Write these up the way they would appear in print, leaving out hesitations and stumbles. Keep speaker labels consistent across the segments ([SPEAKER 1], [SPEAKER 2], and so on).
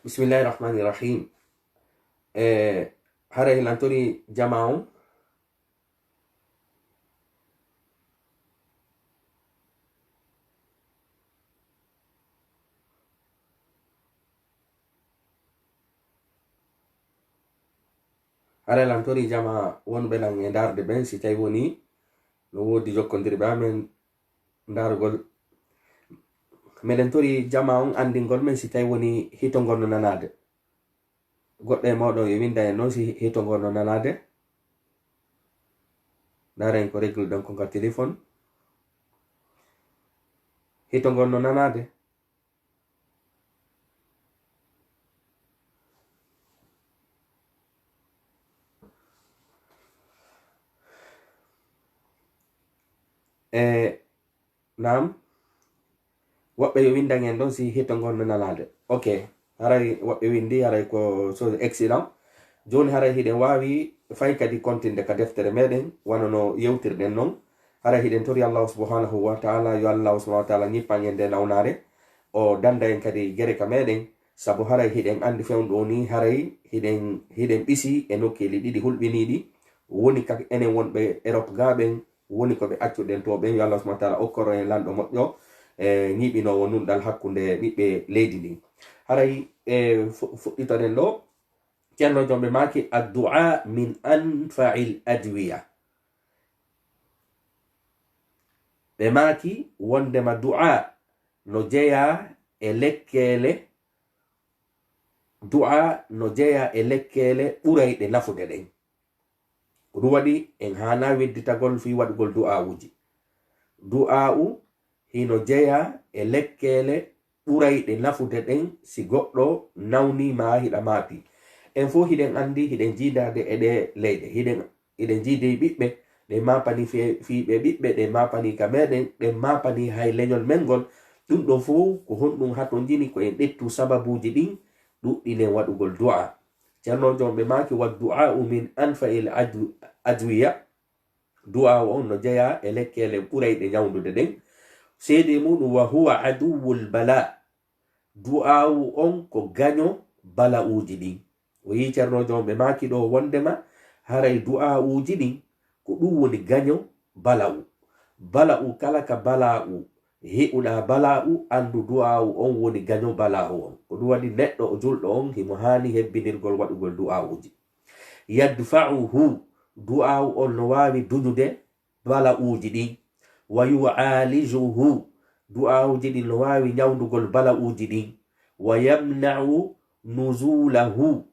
[SPEAKER 1] Bismillahirrahmanirrahim. Hara hilantori jama'u. Hara hilantori jama won belang ndar de ben si tay woni no wodi jokkondiri ba men ndargol melentori jama'u andingol men si tay woni hitongol no nanade. Godde modo yo winda en non si hitongol no nanade. Daren ko regle donc ko téléphone. Hitongol no nanade. Nam wabbe yo winda en don si hitongol no nanade. Okay. Haray wabbe windi haray ko so excellent. Joni haray hiden wawi fay kadi kontinde ka deftere meden wanono yewtirden non. Haray hiden tori Allah subhanahu wa ta'ala yo Allah subhanahu wa ta'ala nyipangende nawnare o danda en kadi gere ka meden sabu haray hiden andi fewndo ni haray hiden bisi e nokkeli didi hulbinidi woni ka enen wonbe Europe gaben woni ko be accuden to ben yo Allah subhanahu wa ta'ala okkoro en lando modjo nyibino wonun dal hakkunde bibbe leydi ni. Haray fuɗɗitoɗen ɗo ceerno jombe maki addu'a min anfa'il adwiya. Ɓe maki wondema du'a no jeya e lekkele du'a no jeya e lekkele ɓurayɗe nafude ɗen. Ko ɗum waɗi en hana wedditagol fi waɗugol du'awuji. Du'a'u hino jeya e lekkele ɓurayɗe nafude ɗen si goɗɗo nawni ma hiɗa maapi. En fo hiɗen andi hiɗen jidade e ɗe leyɗe hiɗen jiide ɓiɓɓe ɗe mapani fiɓe ɓiɓɓe ɗe mapani ka meɗen ɗe mapani hay leñol mengol. Ɗum ɗo fo ko honɗum hato jini ko en ɗettu sababuji ɗin ɗuɗɗinen waɗugol du'a. Ceerno jomɓe maki wa du'a'u min anfa'il adwiya. Du'a on no jeya e lekkele ɓurayɗe nyawdude ɗen. Seede muɗum wa huwa aduwul bala. Du'a'u on ko gaño bala'uji ɗin. O yi ceerno jomɓe maki ɗo wondema haray du'a'uji ɗin ko ɗum woni gaño bala'u. Bala'u kala ka bala'u heɓuɗa bala'u andu du'a'u on woni gaño bala'u on. Ko ɗum waɗi neɗɗo o julɗo on himo hani hebbinirgol waɗugol du'a'uji. Yadfa'uhu du'a'u on no wawi duñude bala'uji ɗin. Wa yu'alijuhu du'a'uji ɗin no wawi nyawdugol bala'uji ɗin. Wa yamna'u nuzulahu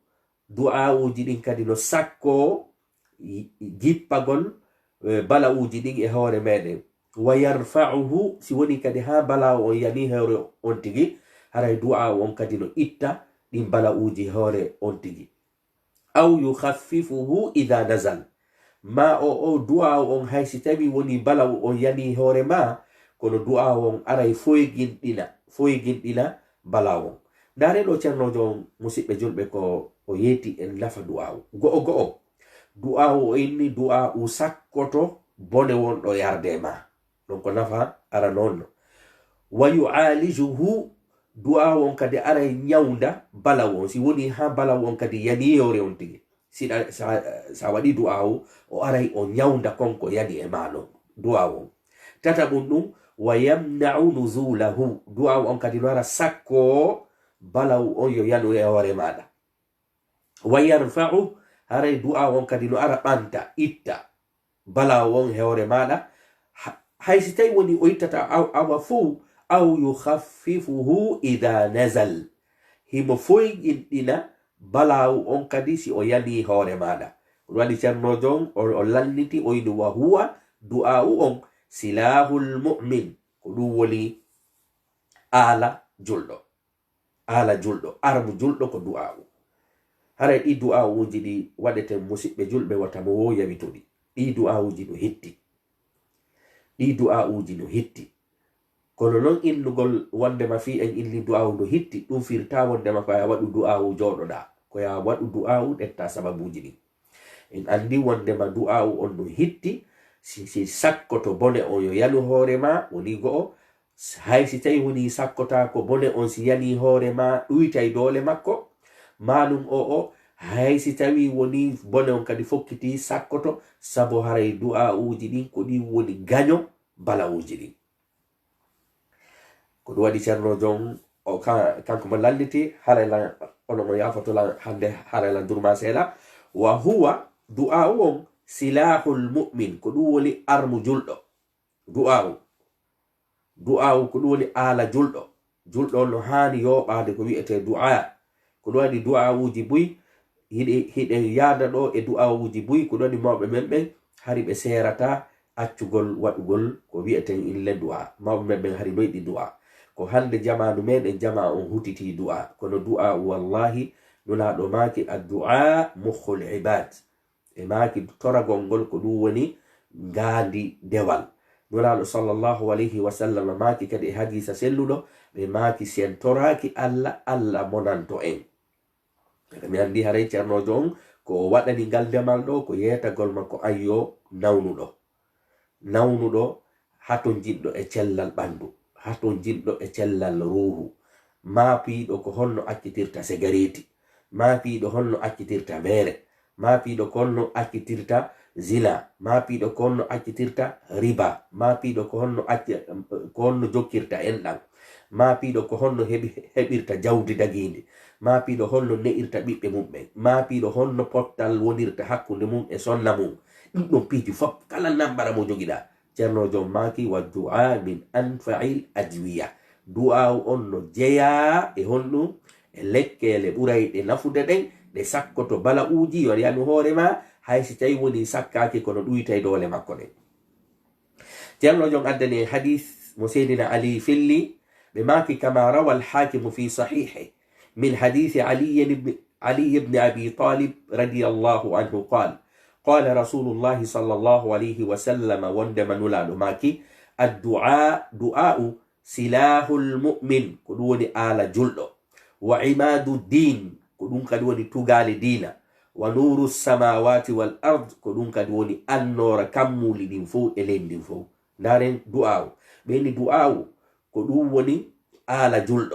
[SPEAKER 1] du'a'uji ɗin kadi no sakko jippagol bala'uji ɗin e hoore meɗen. Wa yarfa'uhu si woni kadi ha bala'u on yani hoore on tigi haray du'a'u on kadi no itta ɗin bala'uji hoore on tigi. Aw yukhaffifuhu idha nazal ma o du'a'u on haysi tawi woni bala'u on yani hoore ma kono du'a'u on aray foyginɗina bala'u on. Dare ɗo ceernojo musidɓe julɓe ko o yeti en lafa du'a'u go'o du'a'u o inni du'a'u sakkoto bone wonɗo yarde ma ɗon ko nafa ara noon. Wa yu'alijuhu du'a'u on kadi aray nyawda bala'u on si woni ha bala'u on kadi yani hoore on tigi sa waɗi du'a'u o aray o nyawda konko yani e ma ɗon du'a'u on. Tataɓum ɗum wa yamna'u nuzulahu du'a'u on kadi no ara sakko bala'u on yo yanu e hoore maɗa. Wa yarfa'u haray du'a'u on kadi no ara ɓanta itta bala'u on e hoore maɗa haysi tawi woni o ittata awa fuu. Aw yukhaffifuhu idha nazal himo foyginɗina bala'u on kadi si o yani hoore maɗa. Ɗum waɗi ceernojo o lalliti o yini wa huwa du'a'u on silahul mu'min ko ɗum woni ala julɗo armu julɗo ko du'a'u. Haray ɗi du'a'uji ɗi waɗeten musidɓe julɓe wata mo wo yawituɗi. Ɗi du'a'uji no hitti kono non innugol wondema fi en inni du'a'u no hitti ɗum firta wondema ko ya waɗu du'a'u joɗoɗa ko ya waɗu du'a'u ɗetta sababuji ɗin. En andi wondema du'a'u on no hitti si sakkoto bone on yo yanu hoore ma woni go'o. Hay si tawi woni sakkota ko bone on si yani hoore ma ɗuytay doole makko manum o haysi tawi woni bone on kadi fokkiti sakkoto sabo haray du'a uji din ko di woni gaño bala uji din ko do wadi cerno jon o kanko mo lalliti harayla ono mo yafoto la hande harayla durma sela wa huwa du'a on silahul mu'min ko du woni armu juldo du'a ko du woni ala juldo no hani yoɓade ko wi'ete du'a ko do wadi du'a uji buy hide yaada do e du'a uji buy ko doni mawbe membe hari be serata accugol wadugol ko wi'eten ille du'a mawbe membe hari doydi du'a ko hande jamanu meden jama on hutiti du'a kono du'a wallahi nula do maki ad-du'a mukhul ibad e maki toragol gol ko du woni ngandi dewal nula sallallahu alayhi wa sallam maki kadi hadisa selludo be maki sen toraki alla monanto en mi andi haray cerno jon ko wadani gal demal do ko yeta gol makko ayyo nawnudo haton jiddo e cellal bandu haton jiddo e cellal ruhu maapiido ko honno accitirta segareti maapiido honno accitirta mere maapiido konno accitirta zina maapiido konno accitirta riba maapiido ko honno jokkirta enɗam maapiido ko honno heɓirta jawdi daginde maapiido honno ne'irta ɓiɓɓe mumɓe maapiido honno pottal wonirta hakkunde mum e sonna mum ɗum piiji fof kala nambara mo jogiɗa cerno jom maki wa du'a min anfa'il ajwiya du'a on no jeya e honɗum e lekkele ɓurayɗe nafude ɗen ɗe sakkoto bala uji yo yanu hoorema haysi tawi woni sakkaki kono ɗuytay dole makko ɗen cerno jom addani hadith mo seydina ali filli ɓe maki kama rawa al-hakim fi sahihi min hadith ali ibn abi talib radiyallahu anhu qala قال رسول الله صلى الله عليه وسلم وندم نلال ماكي الدعاء سلاح المؤمن كدوني آل جلد وعماد الدين كدون كدوني تغال دين ونور السماوات والأرض كدون كدوني النور كمول دنفو إلين دنفو نارين دعاء بين دعاء كدوني آل جلد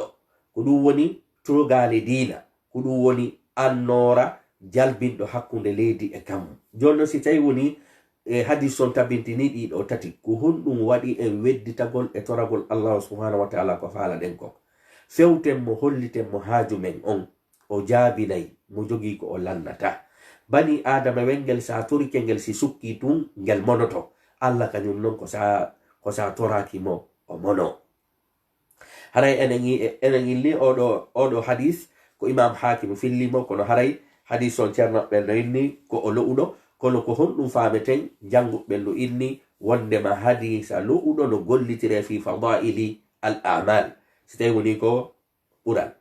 [SPEAKER 1] كدوني تغال دين كدوني النور jalbinɗo hakkunde leydi e kammu jonno si tawi woni hadis on tabintini ɗiɗo tati ko honɗum waɗi en wedditagol e toragol allahu subhanahu wa taala ko faala ɗen ko fewten mo holliten mo haaju men on o jaabinayi mo jogii ko o lannata bani adama wengel sa torike ngel si sukki tun ngel monoto allah kañum noon ko sa toraki mo o mono haray enen illi oɗo hadis ko imam hakim fillimo kono haray hadis on ceernoɓe no inni ko o lo'uɗo kono ko honɗum faameten janguɓe no inni wondema hadisa lo'uɗo no gollitire fi fadaili al amal si tawi woni ko ɓural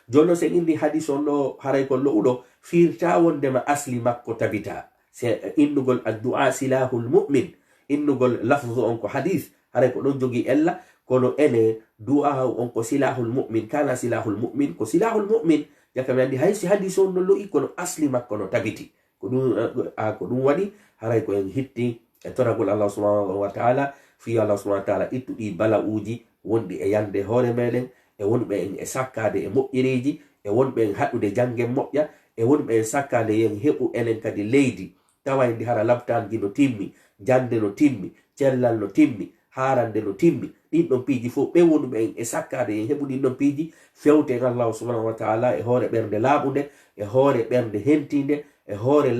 [SPEAKER 1] jonno sen indi hadis on ɗo haray ko lo'uɗo firta wondema asli makko tabita se innugol addu'a silahul mu'min innugol lafzu on ko hadis haray ko ɗon jogi ella kono ene du'a on ko silahul mu'min kana silahul mu'min ko silahul mu'min jaka mi andi haysi hadis on no lo'i kono asli makko no tabiti ko ɗum waɗi haray ko en hitti e toragol allah subhanahu wa taala fi allah subhanahu wa taala ittuɗi bala uji wonɗi e yande hoore meɗen e wonɓe en e sakkade e moƴƴereji e wonɓe en haɗude janggen moƴƴa e wonɓe en sakkade yen heɓu enen kadi leydi tawayndi hara labtanji no timmi jande no timmi cellal no timmi harande no timmi ɗin ɗon piiji fof ɓe wonɓe en e sakkade en heɓu ɗin ɗon piiji fewten allahu subhanahu wa taala e hoore ɓernde laaɓude e hoore ɓernde hentinde e hoore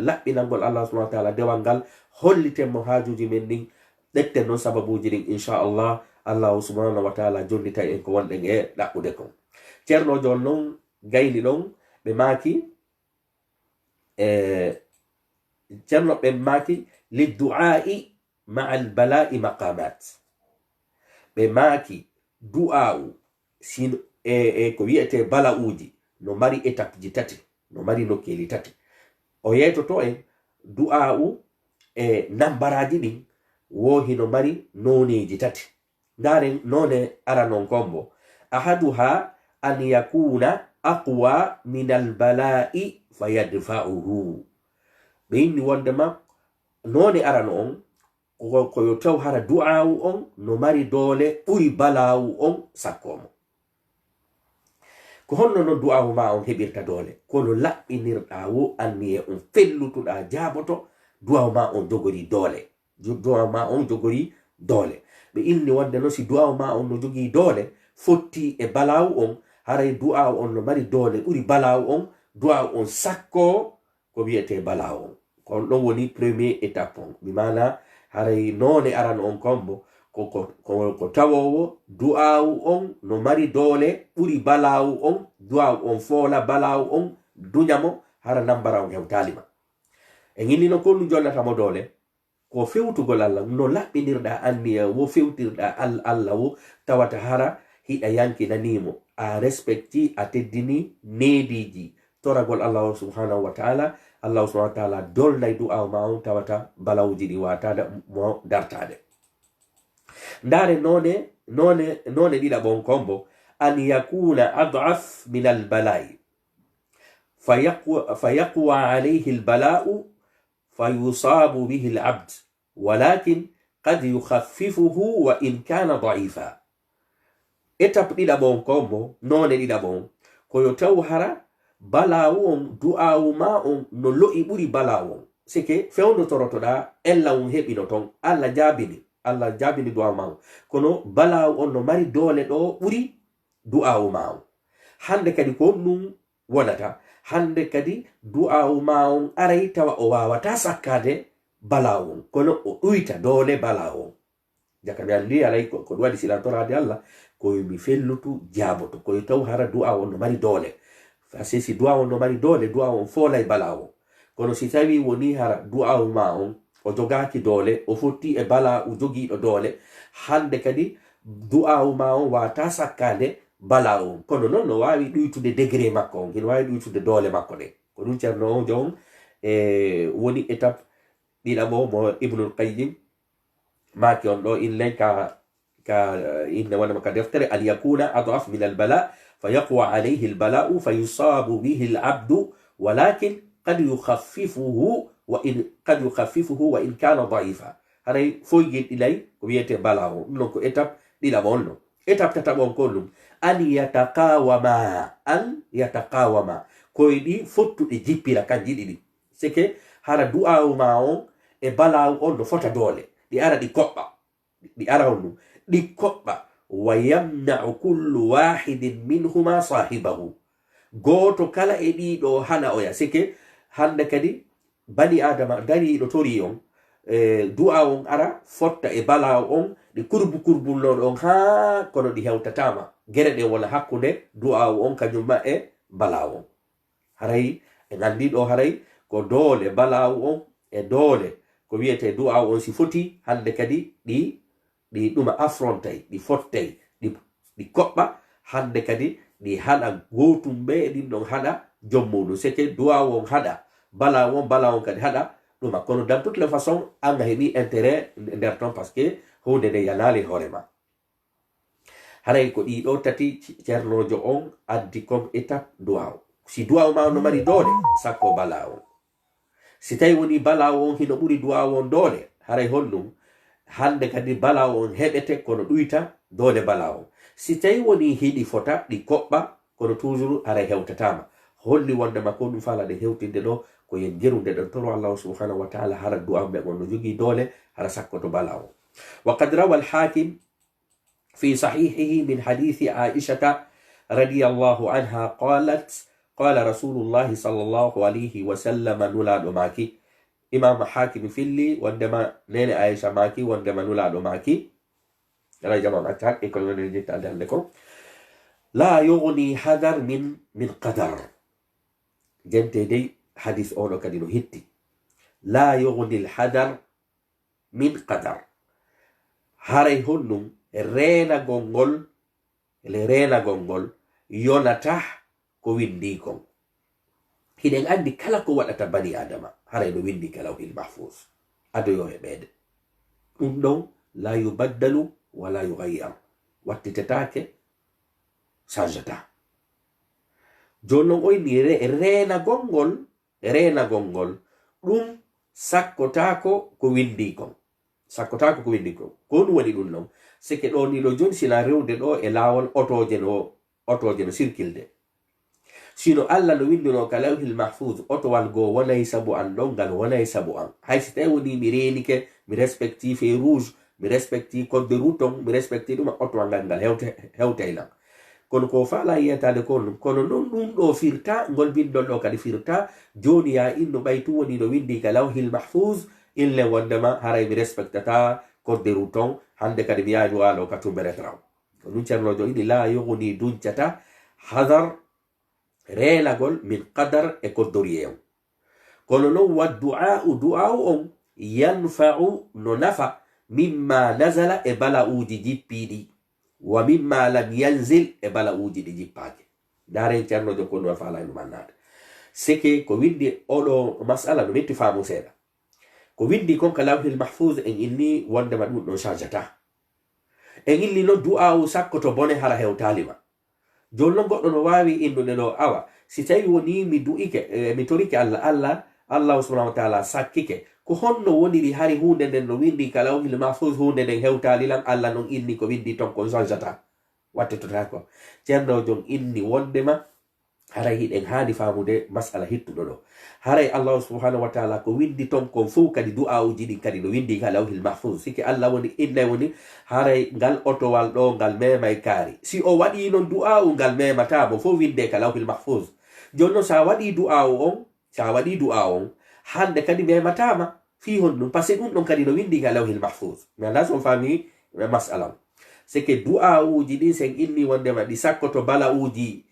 [SPEAKER 1] laɓɓinalngol allah subhanahu wa taala dewal ngal holliten mo haajuji men ɗin ɗetten noon sababuji ɗin inchallah allahu subhanahu wa taala jonnitay en ko wonɗen e ɗaɓɓude kon ceernojo on noon gayni ɗon ɓe maaki ceernoɓe maaki liddu'ai ma al bala'i maqamat ɓe maaki du'a'u sin ko wiyete bala'uji no mari étape ji tati no mari nokkeli tati o yeytoto en du'a'u e nambaraji ɗin wohi no mari noneji tati ngaren none ara non kombo ahaduha an yakuna aqwa min al bala'i fayadfa'uhu ɓe inni wondema none arano on koyo taw hara du'a'u on no mari doole ɓuri bala'u on sakkomo ko honno non du'awu ma on heɓirta doole kono laɓɓinirɗa wo anni e on fellutuɗa jaaboto du'awu ma on jogori doole du'awu ma on jogori doole ɓe inni wonde no si du'awu ma on no jogii doole fotti e balawu on haray du'awu on no mari doole ɓuri balawu on du'awu on sakko ko wiyete balawu on kon ɗon woni premier étape on mi mana haray none aran on kombo ko tawowo du'awu on no mari doole ɓuri balawu on du'awu on foola balawu on duñamo hara nambara on hewtalima e ginni no konnu jonnatamo doole ko fewtugol Allah no laɓɓinirɗa anniya wo fewtirɗa Allah wo tawata hara hiɗa yankinanimo a respecti a teddini neediji toragol Allah subhanahu wa ta'ala Allah subhanahu wa ta'ala dolnay du'awu ma on tawata balawuji ɗi watada mo dartade ndare none ɗiɗa bon kombo an yakuna ad'af min albalai fayaqwa alayhi albala'u fayusabu bihi al'abd walakin qad yukhaffifuhu wa in kana da'ifa étape ɗiɗa bon kombo none ɗiɗa bon koyo taw hara balawu on du'awu ma on no lo'i ɓuri balawu on sike fewndo torotoɗa ella on heɓino ton Allah jabini du'awu ma on kono balawu on no mari doole ɗo ɓuri du'awu ma on hande kadi ko ɗum wonata hande kadi du'awu ma on aray tawa o wawata sakkade balawu on kono o ɗuyta doole balawu on jaka mi andi alay ko ɗum waɗi silantorade Allah koye mi fellutu jaboto koye taw hara du'awu on no mari doole fase si du'awu on no mari doole du'awu on foolay balawu on kono si tawi woni hara du'awu ma on o jogaki doole o fotti e bala'u jogiiɗo doole hande kadi du'awu ma on wata sakkade bala'u on kono noon no wawi ɗuytude degré makko on hino wawi ɗuytude doole makko ɗe ko ɗum ceerno on jon woni étape ɗiɗamo mo Ibnul Qayyim maki on ɗo inlen ka inne wonama ka deftere an yakuna adaf min albala fayaqwa alayhi albala'u fayusabu bihi al'abdu walakin qad yukhaffifuhu wa in kana da'ifa haray foygel ɗilay ko wiyete balawo ɗum non ko étape ɗiɗaɓo on no étape tataɓon kon ɗum an yatakawama koye ɗi fottuɗe jippira kanji ɗiɗi sike hara du'awu ma on e balawu on no fota doole ɗi ara ɗi koɓɓa ɗi ara on ɗum ɗi koɓɓa wa yamna'u kullu wahidin minhuma sahibahu goto kala e ɗiɗo hana oya sike hande kadi bani adama dariɗo tori on du'a on ara fotta e balawo on ɗi kurbulnoɗo on ha kono ɗi hewtatama gere ɗe wona hakkude du'awu on kañumma e balawo on haray e gandi ɗo haray ko doole balawu on e doole ko wiyete du'awu on si foti hande kadi ɗi ɗuma affrontay ɗi fottay ɗi koɓɓa hande kadi ɗi haɗa gotum ɓe ɗin ɗon haɗa jommuɗum seke du'awu on haɗa balawo on kadi haɗa ɗuma kono dans toute les façons an a heɓi intérêt nder ton par ce que hunde nde yanali hoorema haray ko ɗiɗo tati ceernojo on addi comme étape du'awu si du'awu ma on no mari doole sakko balawo on si tawi woni balawo on hino ɓuri du'awu on doole haray honɗum hande kadi balawo on heɓete kono ɗuyta doole balawo on si tawi woni hiɗi fota ɗi koɓɓa kono toujours haray hewtatama holli wondema ko ɗum falade hewtinde ɗo ko yen jerude ɗon toro Allah subhanahu wa ta'ala hara du'a ɓe on no jogi doole hara sakkoto balawo وقد روى الحاكم في صحيحه من حديث عائشة رضي الله عنها قالت قال رسول الله صلى الله عليه وسلم نولاد ماكي إمام حاكم في اللي وندما نين عائشة ماكي وندما نولاد ماكي لا جماعة أتاك يقولون نجيت لكم لا يغني حذر من قدر جنت دي حديث أولو كدينو هتي لا يغني الحذر من قدر haray honnum reena gongol yonata ko windi kon hiɗen andi kala ko waɗata bani adama haray no windi ka lawhil mahfuz adoyo heɓede ɗum ɗon la yubaddalu wala yugayyar wattitetake changeta joni non oyni reena gongol ɗum sakkotako ko windi kon sakkotako ko windi ko ɗum waɗi ɗum non sike ɗo ni ɗo joni sina rewde ɗo e lawol otoje no circulde sino alla no windino ka lawhil mahfuz otowal go wonay sabu an ɗon ngal wonay sabu an haysi tawi woni mi renike mi respecti fe rouge mi respecti code de route on mi respecti ɗum otowal ngal hewtaylan kono ko faala yiyatade kono non ɗum ɗo firta ngol bindol ɗo kadi firta joni ya inno ɓaytu woni no windi ka lawhil mahfuz ille wondema haray mi respectata code de route on hande kadi mi yaani walo ka tumbere traw ko ɗum ceernojo ini la yogoni duncata hadar relagol min qadar e koddoriye on kono non wa du'a'u on yanfa'u no nafa mimma nazala e bala'uji jippiɗi wa mimma lam yanzil e bala'uji ɗi jippake daren ceernojo ko ɗum faala no mannade sike ko windi oɗo masala no metti faamu seeɗa ko windi kon ka lawhil mahfuz en inni wondema ɗum ɗon changeata en illi noon du'a'u sakkoto bone hara hewtalima joni noon goɗɗo no wawi innude ɗo awa si tawi woni mi du'ike mi torike allah subhanahu wa taala sakkike ko honno woniri hari hunde nden no windi ka lawhil mahfuz hunde nden hewtalilam allah non inni ko windi ton kon changeata wattetotaa ko ceerno jon inni wondema haray hiɗen haani faamude masala hittuɗo ɗo haray allah subhanahu wa taala ko windi ton kon fof kadi du'a'uji ɗin kadi no windi ka lawhil mahfuz siki allah woni inne woni haray ngal otowal ɗo ngal memay kaari si o waɗi noon du'a'u ngal mematamo fof winde ka lawhil mahfuz joni noon sa waɗi du'a'u on hande kadi mematama fi honɗum par ce que ɗum ɗon kadi no windi ka lawhil mahfuz mi anda son fami masala o sike du'a'uji ɗin sen inni wondema ɗi sakkoto bala'uji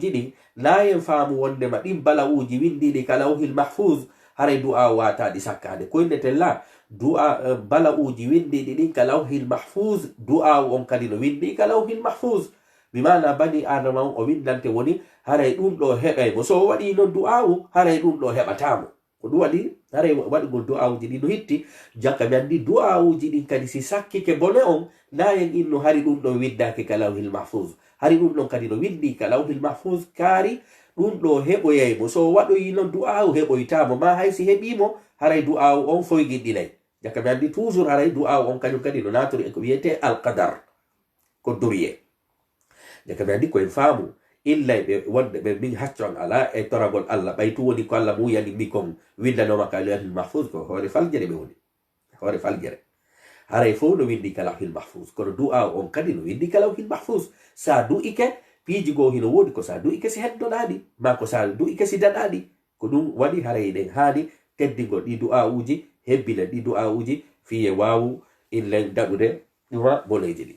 [SPEAKER 1] ɗin layen faamu wondema ɗin bala'uji windiɗi ka lawhil mahfuz haray du'a wata ɗi sakkade koyne tella du'a bala'uji windiɗi ɗin ka lawhil mahfuz du'a on kadi no windi ka lawhil mahfuz bimana bani adama on o windante woni haray ɗum ɗo heɓaymo so waɗi noon du'a'u haray ɗum ɗo heɓatamo ko ɗum waɗi haray waɗugol du'a'uji ɗin no hitti jakka mi andi du'a'uji ɗin kadi si sakkike bone on layen inno hari ɗum ɗo widdake ka lawhil mahfuz hari ɗum ɗon kadi no windi ka lawhil mahfuz kaari ɗum ɗo heɓoyaymo so waɗoyi noon du'a'u heɓoytamo ma haysi heɓimo haray du'a'u on foygiɗɗinay jakka mi andi toujours haray du'a'u on kañum kadi no natori e ko wiyete alqadar ko doriye jakka mi andi koyen faamu illa ɓe wonde ɓe min haccon ala e toragol allah ɓaytu woni ko allah muyani mi kon windanoma ka lawhil mahfuz ko hoore faljere ɓe woni hoore faljere haray fof no windi ka lawhil mahfuz kono du'a on kadi no windi ka lawhil mahfuz sa du'ike piiji goo hino woodi ko sa du'ike si heddoɗaɗi ma ko sa du'ike si daɗaɗi ko ɗum waɗi haray ɗen haani teddingo ɗi du'a'uji hebbina ɗi du'a'uji fiye wawu illen daɗude ɗuma boneji ɗi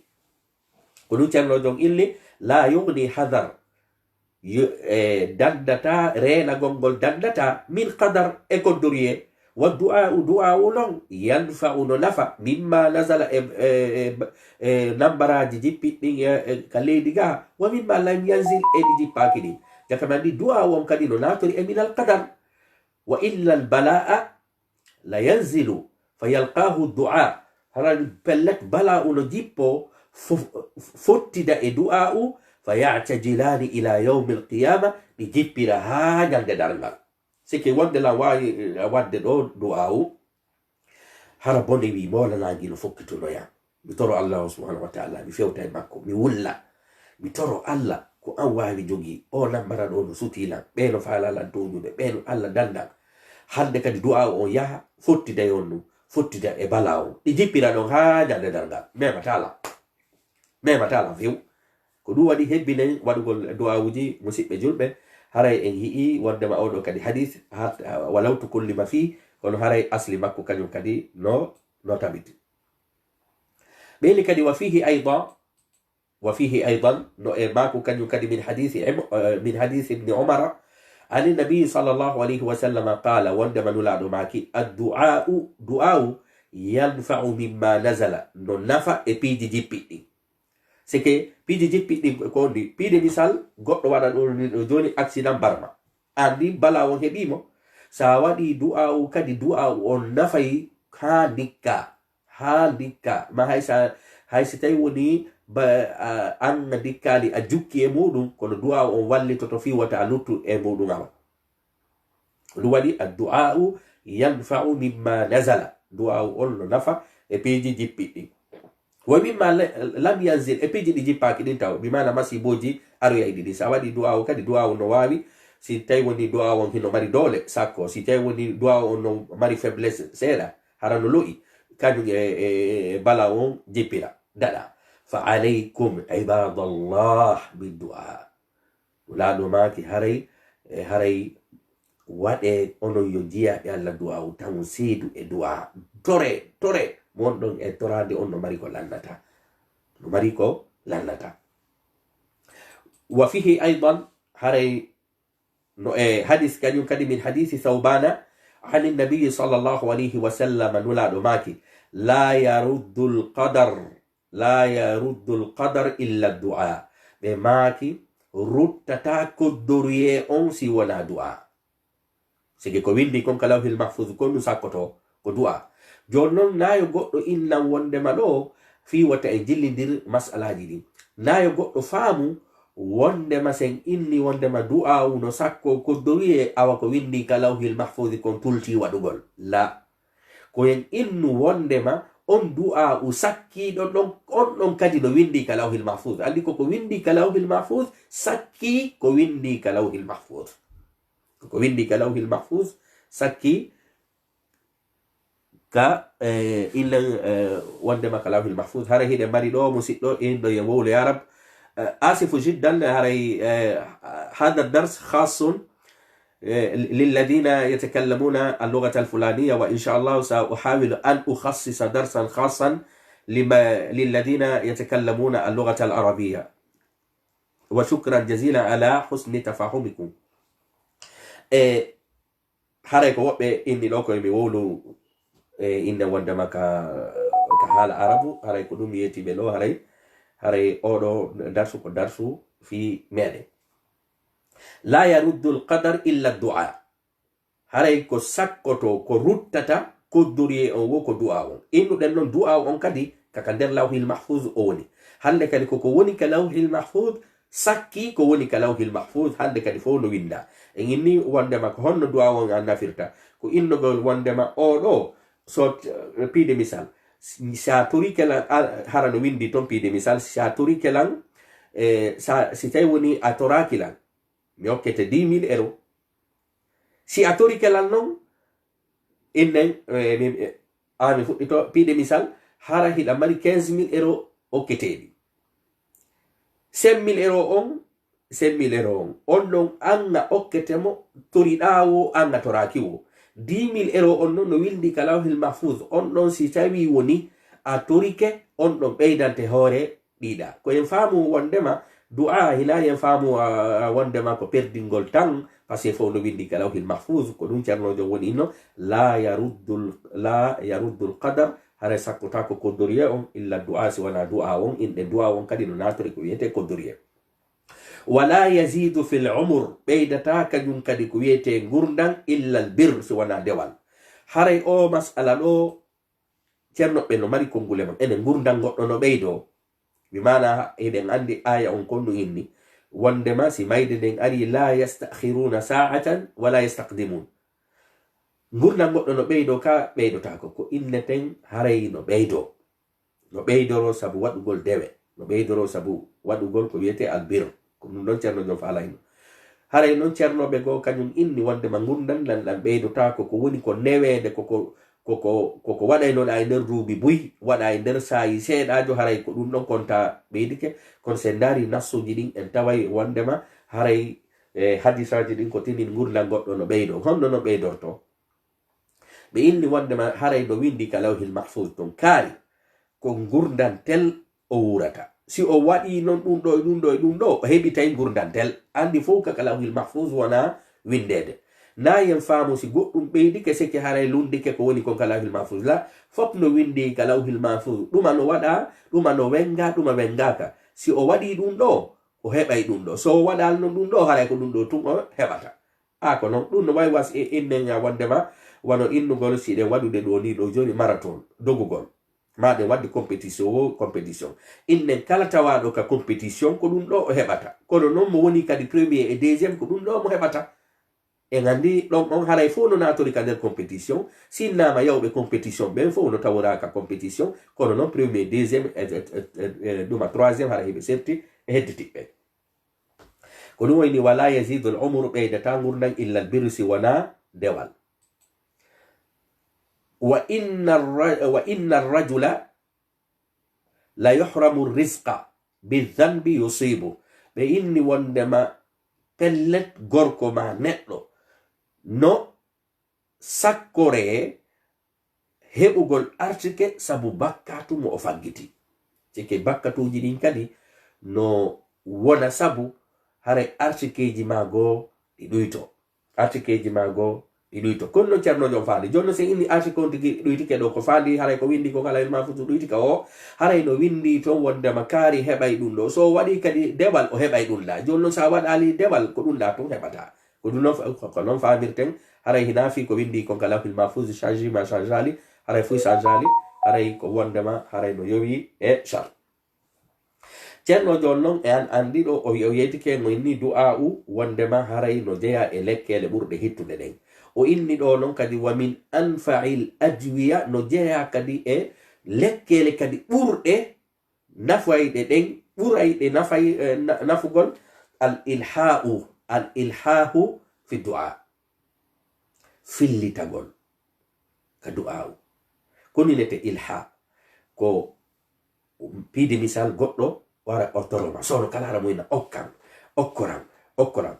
[SPEAKER 1] ko ɗum ceerno jon illi la yugni hadar dandata renagol ngol dandata min qadar e koddoriye wa du'a'u non yanfa'u no nafa mimma nazala nambaraji jippiɗɗin ka leydi ga wa mimma lam yanzil e ɗi jippaki ɗin jakamandi du'a'u on kadi no natori e min alqadar wa illa albala'a la yanzilu fa yalqahu du'a haran pellet bala'u no jippo fottida e du'a'u fa ya'tajilani ila yawmi alqiyama ɗi jippira ha ñalde darngal sike wonde la wawi wadde ɗo du'a'u hara bonde wi molanagi no fokkitonoya mi toro allah subhanahu wa ta'ala mi fewta e makko mi wulla mi toro allah ko an wawi jogi o nambara ɗo no sutilan ɓe no falalan toñuɓe ɓe no allah dandan hande kadi du'a'u on yaha fottida e on ɗum fottida e bala on ɗi jippira ɗon ha ñalde darngal mematala few ko ɗum waɗi hebbinen waɗugol du'a'uji musidɓe julɓe haray en hi'i wondema oɗo kadi hadith walawtu kullima fi kono haray asli makko kañum kadi no tabiti ɓeyli kadi wa fihi aidan no e mako kañum kadi min hadith ibni umara ani nabi sallllahu alayhi wa sallam qala wondema nulaɗo maki du'a'u yanfa'u mimma nazala no nafa e piiji jippiɗɗi sike piiji jippiɗɗi ko ndi piide misal goɗɗo waɗa ɗo joni accident barma andi bala on heɓimo sa waɗi du'a'u kadi du'a'u on nafayi ha ndikka ma haysi tawi woni an dikkali a jukki e muɗum kono du'a'u on wallitoto fi wata a luttu e muɗum ama ɗum waɗi a du'a'u yanfa'u mimma nazala du'a'u on no nafa e piiji jippiɗɗi wa mimma lam yanzil e piiji ɗi jippaki ɗin taw bimana masiboji aru ya ididi sa wadi du'a kadi du'a no wawi si tay woni du'a on hino mari dole sakko si tay woni du'a on no mari faiblesse sera harano lo'i kadu bala on jipira dada fa alaykum ibadallah biddu'a la do maki haray wade ono yo jiya e alla du'a tan sidu e du'a tore mon don e torade on no mari ko lannata wa fihi aidan haray no hadith kanyum kadi min hadisi thawbana عن النبي صلى الله عليه وسلم نلا ماكي لا يرد القدر إلا الدعاء بماكي رتتا كدريه أون سي ولا دعاء سيكي كويندي كون كلاو المحفوظ كون ساكوتو كدعاء جونون نايو غوتو إنا وندمالو في وتأجل دير مسألة دي نايو غوتو فامو wondema sen inni wondema du'a uno sakko koddoriye awa ko windi kalawhil mahfuz kon tulti wadugol la ko en innu wondema on du'a u sakki don on kadi no windi kalawhil mahfuz andi ko windi kalawhil mahfuz sakki ko windi kalawhil mahfuz ko windi kalawhil mahfuz sakki ka illa wondema kalawhil mahfuz hara hide mari do musiddo indo ye wole arab آسف جدا هذا الدرس خاص للذين يتكلمون اللغة الفلانية وإن شاء الله سأحاول أن أخصص درسا خاصا للذين يتكلمون اللغة العربية وشكرا جزيلا على حسن تفاهمكم حركة وقبة إني لوكو يميولو إن وندما كحال عربو حركة دميتي بلو هري أورو درسو كدرسو في مالي لا يرد القدر إلا الدعاء هري كو سكوتو كو رتتا كو دوري أو كو دعاء إنو دنون دعاء أون كدي كاكندر لوح المحفوظ أوني هل لك لكو كوني كلوح المحفوظ سكي كوني كلوح المحفوظ هل لك لفولو ويندا إني واندما كهون دعاء أون عنا فرتا كو إنو قول واندما أورو صوت بيدي مثال sa turi kelan harano windi ton pide misal sa turi kelan si tay woni atora kilan mi okkete 10,000 euro si atori kelan non innen mi fuɗɗito pide misal hara hiɗa mari 15,000 euro okketedi 5,000 euro on non anga okketemo tori ɗawo anga torakiwo 10,000 euro on non no wildi kalawhil mahfuz on non si tawi woni a torike on ɗon ɓeydante hoore ɗiɗa ko en faamu wondema du'a hina en faamu wondema ko perdingol tan parce que fo no windi kalawhil mahfuz ko ɗum ceernojo woni inno la yaruddul qadar hara sakkota ko koddoriye on illa du'a si wona du'a on inɗe du'a on kadi no natore ko wiyete koddoriye wala yazidu fil umur beydata kanyum kadi ko wiyete gurdan illa al bir so wana dewal haray o mas'ala do cerno be no mari kongule man enen gurdan goddo no beydo bi mana eden andi aya on konno inni wonde ma si mayde den ari la yastakhiruna sa'atan wala yastaqdimun gurdan goddo no beydo ka beydota ko inneten haray no beydoro sabu wadugol dewe no beydoro sabu wadugol ko wiyete al bir non cerno no falayno haray non cerno be go kanyum inni wonde ma gundan lan beydota ko woni ko newede ko waday non ay nder ruubi buy wada ay nder sayi seedajo haray ko dum don konta beydike kon se ndari nasuji din en taway wonde ma haray hadisaji din ko tinin gurlan goddo no beydo hondo no beydorto be inni wonde ma haray do windi kalawhil mahfuz ton kari ko gurdan tel o wurata si o waɗi non ɗum ɗo o heɓi tawi gurdantel andi fof ka kalawhil mahfuz wona windede na yen faamu si goɗɗum ɓeydike seke haray lundike ko woni kon kalawhil mahfuz la fop no windi kalawhil mahfuz ɗuma no waɗa ɗuma no wenga ɗuma wengaka si o waɗi ɗum ɗo o heɓay ɗum ɗo so o waɗal non ɗum ɗo haray ko ɗum ɗo tun o heɓata ko non ɗum no wawi was innega wondema wano innugol siɗen waɗude ɗo ni ɗo joni marathon dogugol maɗe wadde compétition innen kala tawaɗo ka compétition ko ɗum ɗo o heɓata kono noon mo woni kadi premier et deuxiéme ko ɗum ɗo mo heɓata en andi ɗon on haray fof no natori ka nder compétition sinnama yawɓe compétition ɓen fof no taworaka compétition kono noon premier deuxiéme ɗuma troisiéme hara heɓe serti e hedditiɓɓe ko ɗum wayni wala yazidu al umru ɓeydata gurdam illa al birri si wona dewal. wa inna arrajula la yuhramu rizqa bidhanbi yusibu. ɓe inni wondema pellet gorko ma neɗɗo no sakkore heɓugol artike sabu bakkatu mo o faggiti. cike bakkatuji ɗin kadi no wona sabu hare artikeji mago ɗi ɗuyto. artikeji mago ɗi ɗuyto kono no ceernojo faali jonno se inni artike on tigi ɗuytike ɗo ko faali haray ko windi ko kala en mafutu ɗuytika o haray no windi toon wondema kaari heɓay ɗum ɗo. so waɗi kadi dewal o heɓay ɗum ɗa. jonno sa waɗali dewal ko ɗum ɗa tun heɓata. ko ɗum ko noon famirten haray hina fi ko windi ko kala fil mafuse change ma change ali haray fuy change ali haray ko wondema haray no yowi e char. ceerno jon noon e an andi ɗo o yeytike mo inni du'a u wondema haray no jeeya e lekkele ɓurɗe hittude ɗen. o inni ɗo noon kadi wa min anfa'il adwiya no jeeya kadi e lekkele kadi ɓurɗe nafayɗe ɗen ɓurayɗe nafugol al ilhahu fi du'a fillitagol ka du'a u. koni nete ilha ko piide misal goɗɗo wara o toroma sono kala ara moyna okkoram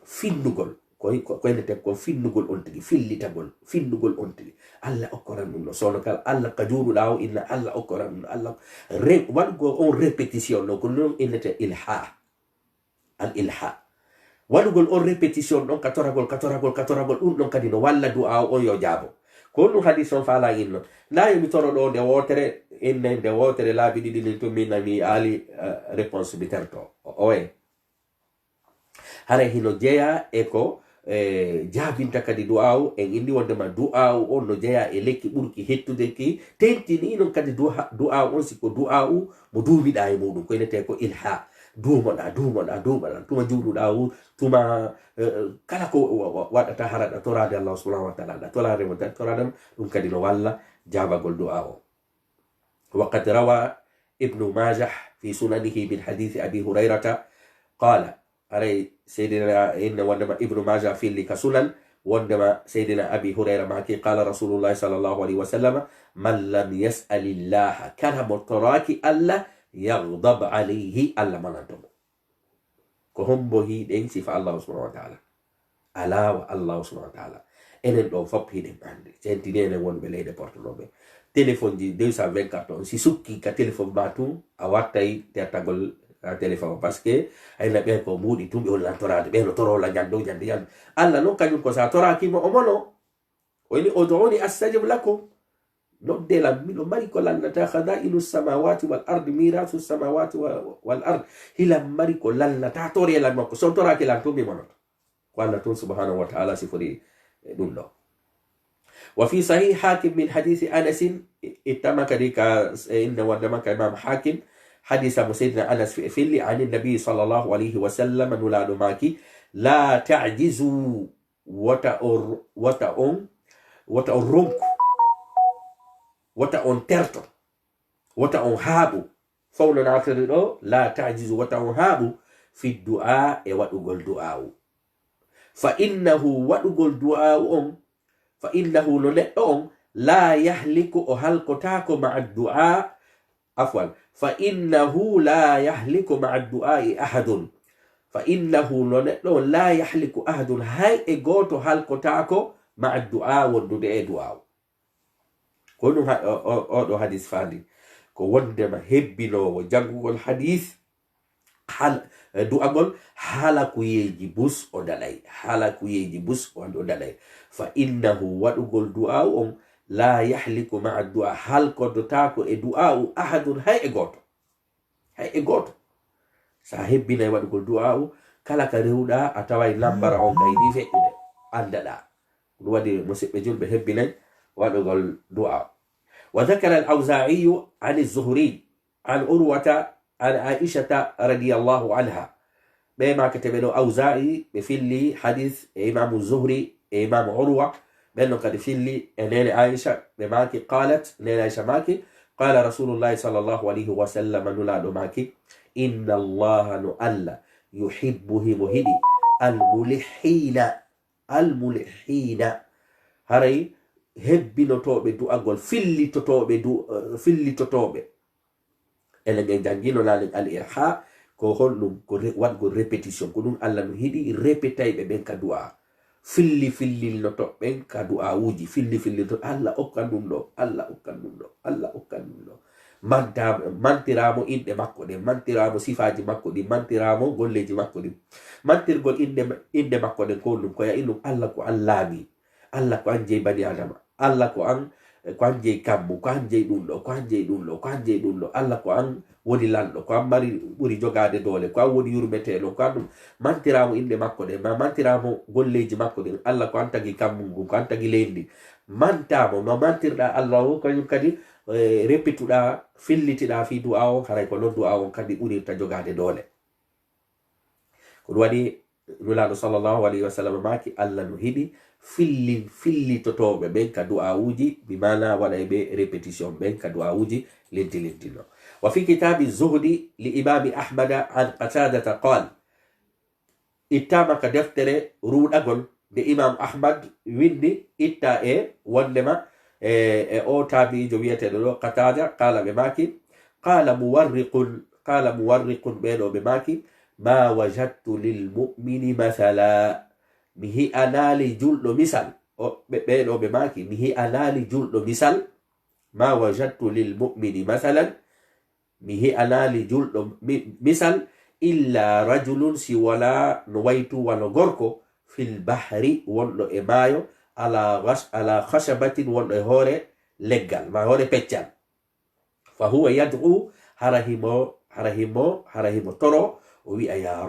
[SPEAKER 1] finnugol koynete ko finnugol on tigi fillitagol finnugol on tigi allah okkoran ɗum no sono kala allah ka juuruɗa o inna allah okkoran ɗum allah waɗgo on répétition ɗo ko noon innete ilha al ilha waɗugol on répétition ɗon ka toragol ɗum ɗon kadi no walla du'a o on yo jaabo. ko ɗum hadis on faala inno na yomi toro ɗo nde wotere inne nde wotere laabi ɗiɗi ni to min mi ali réponse mi terto oye haray hino jeeya e ko jaabinta kadi du'awu en indi wondema du'awu on no jeeya e lekki ɓurki hettude ki tentini non kadi du'awu on siko du'awu mo duumiɗa e muɗum ko inete ko ilha duumoɗa tuma juuɗuɗa wu tuma kala ko waɗata haraɗa torade allah subhanahu wa taala ɗa tolaremo toradam ɗum kadi no walla jabagol du'a o. وقد روى ابن ماجه في سننه من حديث أبي هريرة قال علي سيدنا إن وندما ابن ماجه في اللي كسنن وندما سيدنا أبي هريرة معك قال رسول الله صلى الله عليه وسلم من لم يسأل الله كان مطراك ألا يغضب عليه ألا منتم كهم بهي دين سيف الله سبحانه وتعالى ألا والله سبحانه وتعالى enen ɗo fop hiɗen andi centinene wonɓe leyɗe portunoɓe téléphone ji 224 on si sukki ka téléphone ma tum a wattay tertagol téléphone par ce que ayna ɓen ko muuɗi tum ɓe hollan torade ɓeno torola ñande yande allah noon kañum ko sa torakimo o mono o ini ud'uni astajib lakum noddelam miɗo mari ko lannata khadailu samawati wal ardi mirasu samawati wal ard hilam mari ko lannata torelan makko son toraki lan tum mi monoto ko allah tun subhanahu wa ta'ala sifori ɗum ɗo. وفي صحيح حاكم من حديث أنس اتما كذلك إن ودمك إمام حاكم حديث سيدنا أنس في فيلي عن النبي صلى الله عليه وسلم نلاد ماكي لا تعجزوا وتأرنك وتأنترت وتأنهاب فولا نعترض لا تعجزوا وتأنهاب في الدعاء وتقول دعاء فإنه وتقول دعاء فإنه لنأم لا يهلك أهلكتاك مع الدعاء عفوا فإنه لا يهلك مع الدعاء أحد فإنه لنأم لا يهلك أحد هاي إغوت هلكتاك مع الدعاء والدعاء دعاء كونو هذا حديث فادي كوندما هبينو وجانغو الحديث hal du'agol hala ko yeji bus o dalay hala ko yeji bus o dalay fa innahu wadugol du'a on la yahliku ma'a du'a hal ko dotako e du'a ahadun hay e goto sa hebbina wadugol du'a kala ka rewda a taway lambara on kaydi fe'ude andada dum wadi musibbe julbe hebbina wadugol du'a wa dhakara al-awza'i an az-zuhri an urwata عن عائشة رضي الله عنها بما كتبه أوزاعي بفلي حديث إمام الزهري إمام عروة بأنه قد فلي نيل عائشة بماكي قالت نيل عائشة ماكي قال رسول الله صلى الله عليه وسلم نلاد ماكي إن الله نؤلى يحبه مهدي almulihina haray hebbinotoɓe du'agol fillitotoɓe elen en jangino lalen al irha ko honɗum ko waɗgol répétition ko ɗum Allah no hiɗi répétayɓe ɓen ka du'a fillilnoto ɓen ka du'a uji fillito Allah okkan ɗum ɗo Allah okkan ɗum ɗo Allah okkan ɗum ɗo mantiramo inɗe makko ɗen mantiramo sifaji makko ɗin mantiramo golleji makko ɗin mantirgol inde makko ɗen ko ɗum koya inɗum Allah ko an laami Allah ko an jeyi bani adama Allah ko an jeyi kammu ko an jeyi ɗum ɗo ko an jeyi ɗum ɗo ko an jeyi ɗum ɗo Allah ko an woni lanɗo ko an mari ɓuri jogade doole ko an woni yurmeteɗo ko an ɗum mantiramo inde makko ɗen ma mantiramo golleji makko ɗin Allah ko an tagi kammu ngu ko an tagi leydi mantamo no mantirɗa Allah o kañum kadi répituɗa fillitiɗa fi du'a on haray ko non du'a on kadi ɓurirta jogade doole ko ɗum waɗi nulaɗo sallllahu alayhi wa sallam maki Allah no hiɗi fillitotoɓe ɓen ka du'a uji bi mana waɗa ɓe répétition ɓen ka du'a uji lentino wa fi kitabi zuhdi li imami ahmada an qatadata qal ittama ka deftere ruɗagol de imam ahmad windi itta wondema o tabijo wiyeteɗo ɗo qatada qala ɓe maki qala muwarriqun ɓeɗo ɓe maki ma wajadtu lilmumini mathala mi hi'anali julɗo misal ɓeɗo ɓe maki mi hi'anali julɗo misal ma wajadtu lilmumini mathalan mi hi'anali julɗo misal illa rajulun si wala no waytu wano gorko fil bahri wonɗo e maayo ala khashabatin wonɗo e hoore leggal ma hoore peccal fa huwa yad'u harahimo toro o wi'a ya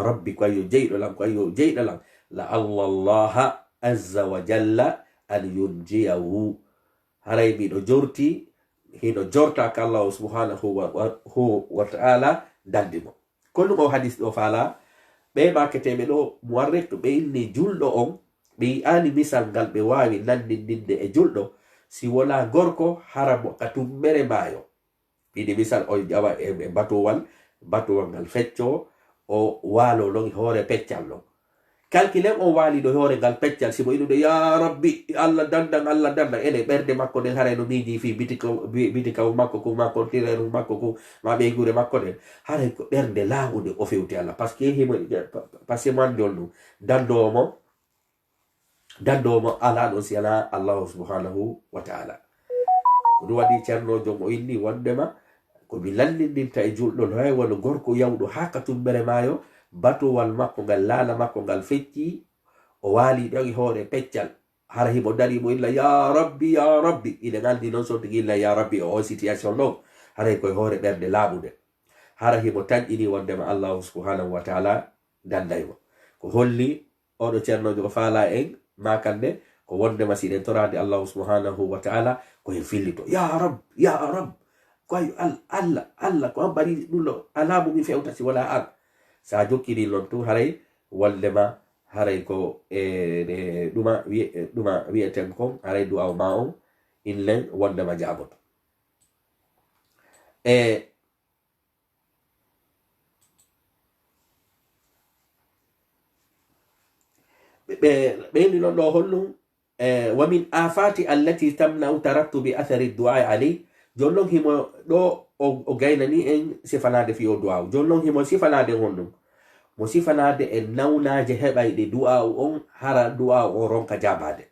[SPEAKER 1] rabbi ko ayo jeyɗo lam la allaha azza wa jalla an yunjiyahu haray miɗo jorti hino jorta ka Allah subhanahu wa ta'ala dandimo kollum o hadis ɗo faala ɓe maketeɓe ɗo muwarrek to ɓe inni julɗo on ɓe yi'ani misal ngal ɓe wawi nandindinde e julɗo si wala gorko hara mo ka tummere maayo ɗiɗi misal o jawa e batowal ngal fecco o waalo ɗon hoore peccal ɗon kalkilen o waali ɗo hoore ngal peccal simo inude ya rabbi Allah dandan ene ɓerde makko nden haray no miiji fi biti kaw makko ko makko tireru makko ko ma ɓeygure makko ɗen haray ko ɓerde laaɓude o fewti Allah par ce que manjol ɗum dandomo ala ɗon si ala allahu subhanahu wa ta'ala ko ɗum waɗi ceernojo mo inni wondema komi landindinta e julɗo no hay wano gorko yawɗo ha ka tumbere maayo batowal makko ngal laala makko ngal fecci o waali ɗon e hoore peccal hara himo darimo illa ya rabbi ine ngaldi noon so tigi illa ya rabbi o situation ɗo haray koye hoore ɓerde laaɓude hara himo taƴƴini wondema allahu subhanahu wa ta'ala dandaymo ko holli oɗo ceernojo ko faala en makande ko wondema siɗen torade allahu subhanahu wa ta'ala koye fillito ya rab ko ay Allah ko an mbaɗi ɗum ɗo alaamu mi fewta si wala an sa jokkiri noon tu haray wondema haray ko ɗuma wiyeten kon haray du'aw ma on inlen wondema jaaboto ɓeyni noon ɗo hollum wa min afati allati tamna'u tarattubi athari du'a alayh jonnon himo ɗo o gaynani en sifanade fiyo du'aw jonnon himo sifanade honɗum mo sifanade e nawnaje heɓayɗe du'aw on hara du'aw o ronka jabade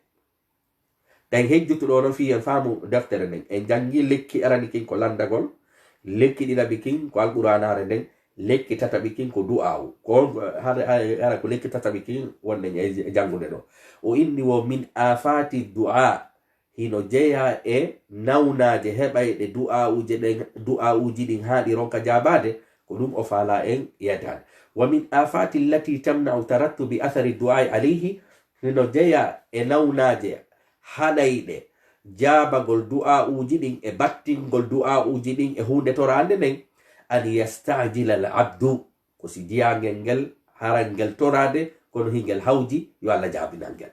[SPEAKER 1] tan hejjutuɗo no fiyen faamu deftere nden en jangi lekki arani kin ko landagol lekki ɗiɗaɓi kin ko alquranare nden lekki tataɓi kin ko du'aw ko hara ko lekki tataɓi kin wonnen e jangude ɗo o inni wo min afati du'a hino jeeya e nawnaje heɓayɗe du'a'uji ɗin haaɗi ronka jabade ko ɗum o faala en yedade wa min afati allati tamna'u tarattubi athari du'ai alayhi hino jeeya e nawnaje haɗayɗe jabagol du'a'uji ɗin e battingol du'a'uji ɗin e hunde torande nden an yastajila al abdu ko si jiyangel ngel harangel torade kono hingel hawji yo Allah jabinangel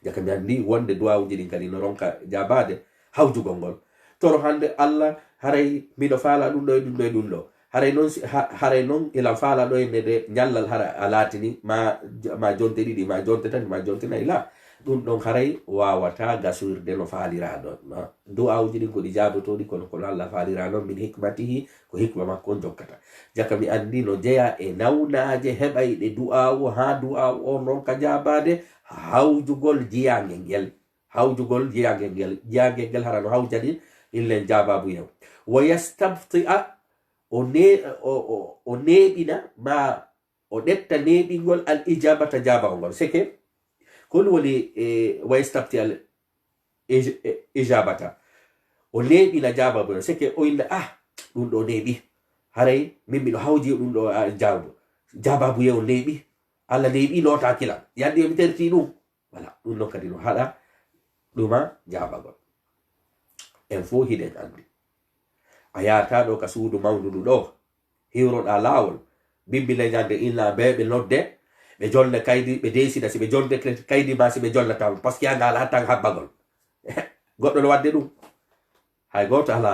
[SPEAKER 1] jaka mi andi wonde du'awuji ɗin kadi no ronka jabade hawjugol ngol toro hande Allah haray miɗo faala ɗum ɗo e ɗum ɗo e ɗum ɗo haray non ila fala ɗo enne de ñallal hara a latini ma jonte ɗiɗi ma jonte tati ma jonte nayi la ɗum ɗon haray wawata gasoyrde no falira ɗon du'awuji ɗin koɗi jabotoɗi kono kono allah falira noon min hikmatihi ko hikma makko on jokkata jaka mi andi no jeeya e nawnaje heɓayɗe du'awu ha du'awu on noon ka jabade hawjugol jiyangel ngel jiyangel ngel hara no hawjani illen jababu yew wa yastabti'a o neɓina ma o ɗetta neɓingol al ijabata jabao ngol seke kol woni wa yastabti al ijabata o neɓina jababu seke o inna ɗum ɗo neɓi haray min miɗo hawji ɗum ɗo jababu yew neɓi allah neɓi nota kilam yande mi terti ɗum wala ɗum non kadi no haɗa ɗuma jabagol en fo hiɗen andi a yata ɗo ka suudu mawnudu ɗo hiwroɗa laawol bimbile ñande illa be ɓe nodde ɓe jolne kaydi ɓe desida si ɓe jolde kaydi ma si ɓe jollata par ce que anga ala tan habbagol goɗɗo no wadde ɗum hay goto ala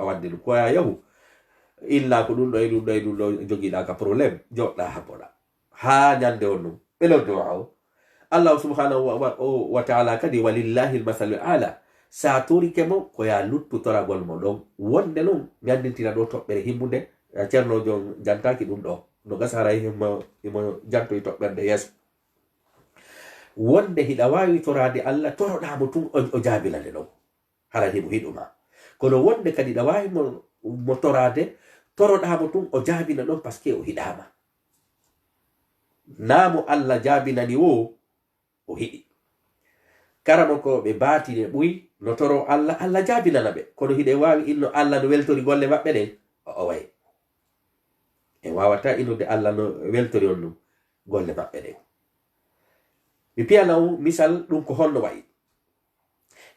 [SPEAKER 1] wadde ɗum koya yahu illa ko ɗum ɗo e ɗum ɗo e ɗum ɗo jogiɗa ka probléme joɗɗa habboɗa ha ñande on ɗum ɓe nodde o allah subhanahu wa taala kadi walillahi lmathalu ala sa torike mo ko ya luttutoragol mo ɗon wonde noon mi andintina ɗo toɓɓere himmude ceernojo jantaki ɗum ɗo no gasa haray imo jantoye toɓɓerde yeeso wonde hiɗa wawi torade allah toroɗamo tun o jabilande ɗon hara himo hiɗuma kono wonde kadi ɗa wawi mo torade toroɗamo tun o jabina ɗon par ce que o hiɗama namo allah jabinani o hiɗi karamo ko ɓe batine ɓuyi no toro allah jabinana ɓe kono hiɗe wawi inno allah no weltori golle maɓɓe ɗen o way en wawata innude allah no weltori on ɗum golle maɓɓe ɗen mi piyanaw misal ɗum ko honno wayi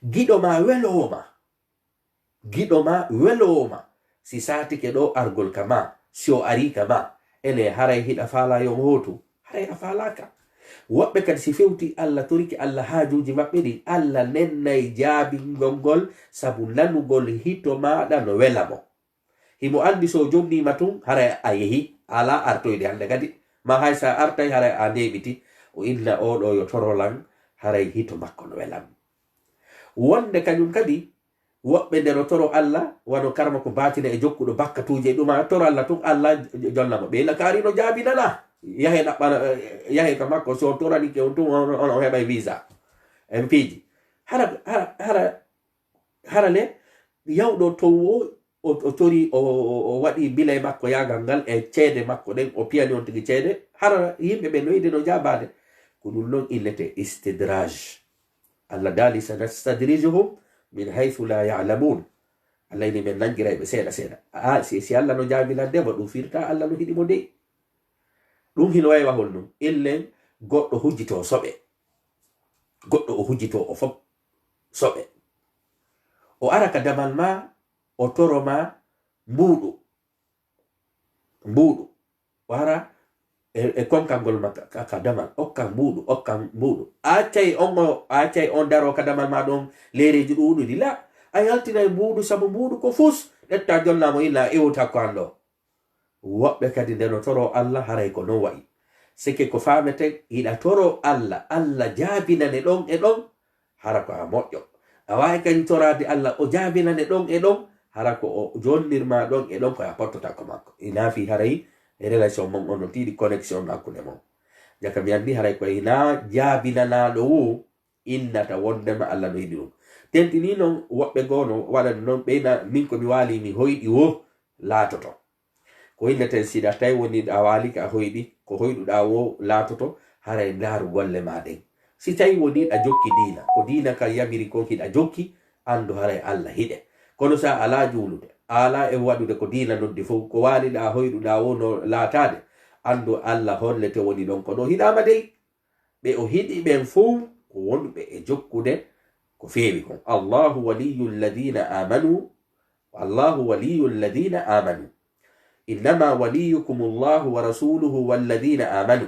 [SPEAKER 1] giɗo ma welowoma si satike ɗo argol kama si o ari kama ene haray hiɗa faala yo hotu haray a falaka woɓɓe kadi si fewti allah toriki allah hajuji maɓɓe ɗi allah nennay jaabingol ngol sabu nanugol hito maɗa no wela mo himo andi so jonnima tun hara a yehi ala artoyde hande kadi ma hay sa artay hara a neɓiti o inna oɗo yo torolan haray hito makko no welam wonde kañum kadi woɓɓe nder o toro allah wano karma ko batina e jokkuɗo bakkatuje ɗuma toro allah tun allah jonnamo ɓe lakari no jaabinana yahe ɗaɓɓana yahe ka makko so toranike on tun on heɓay visa en piiji hara le yawɗo towo o tori o waɗi bile makko yagal ngal e ceede makko ɗen o piyani on tigi ceede hara yimɓe ɓe noyde no jabade ko ɗum noon illete istidraj allah daali sanastadrijuhum min haythu la ya'lamun allah ini men nangirayɓe seeɗa seeɗa si allah no jabilande mo ɗum firta allah no hiɗimo de ɗum hino wawi wahol ɗum illen goɗɗo hujjito soɓe goɗɗo o hujjito o fof soɓe o ara ka damal ma o toro ma mbuuɗu o ara e konkangol ma ka damal okkan mbuuɗu accay on daro ka damal ma ɗon lereji ɗuɗuɗi la a yaltinay mbuuɗu sabu mbuuɗu ko fus ɗetta jonnamo illa iwta ko anɗo woɓɓe kadi ndeno toro allah haray ko non wayi sike ko fameten hiɗa toro allah jaabinane ɗon e ɗon hara ko a moƴƴo a wawi kadi torade allah o jaabinane ɗon e ɗon hara ko o jonnirma ɗon e ɗon ko a pottota ko makko inafi haray relation mon on no tiiɗi connexion hakkude mon jaka mi andi haray koye na jaabinanaɗo wo innata wondema allah no yiɗi ɗum tentini noon woɓɓe goo no waɗani noon ɓeyna min komi waali mi hoyɗi wo laatoto ko inneten siɗa tawi woni a waali ka hoyɗi ko hoyɗuɗa wo laatoto haray ndaaru golle maɗen si tawi woni ɗa jokki diina ko diina ka yamiri ko hiɗa jokki andu haray allah hiɗe kono sa ala juulude ala e waɗude ko diina noddi fof ko waaliɗa hoyɗuɗa wo no laatade andu allah hollete woni ɗon ko no hiɗama dey ɓe o hiɗi ɓen fof ko wonɓe e jokkude ko feewi kon allahu waliyu alladina amanu innama waliyukum allahu wa rasuluhu walladina amanu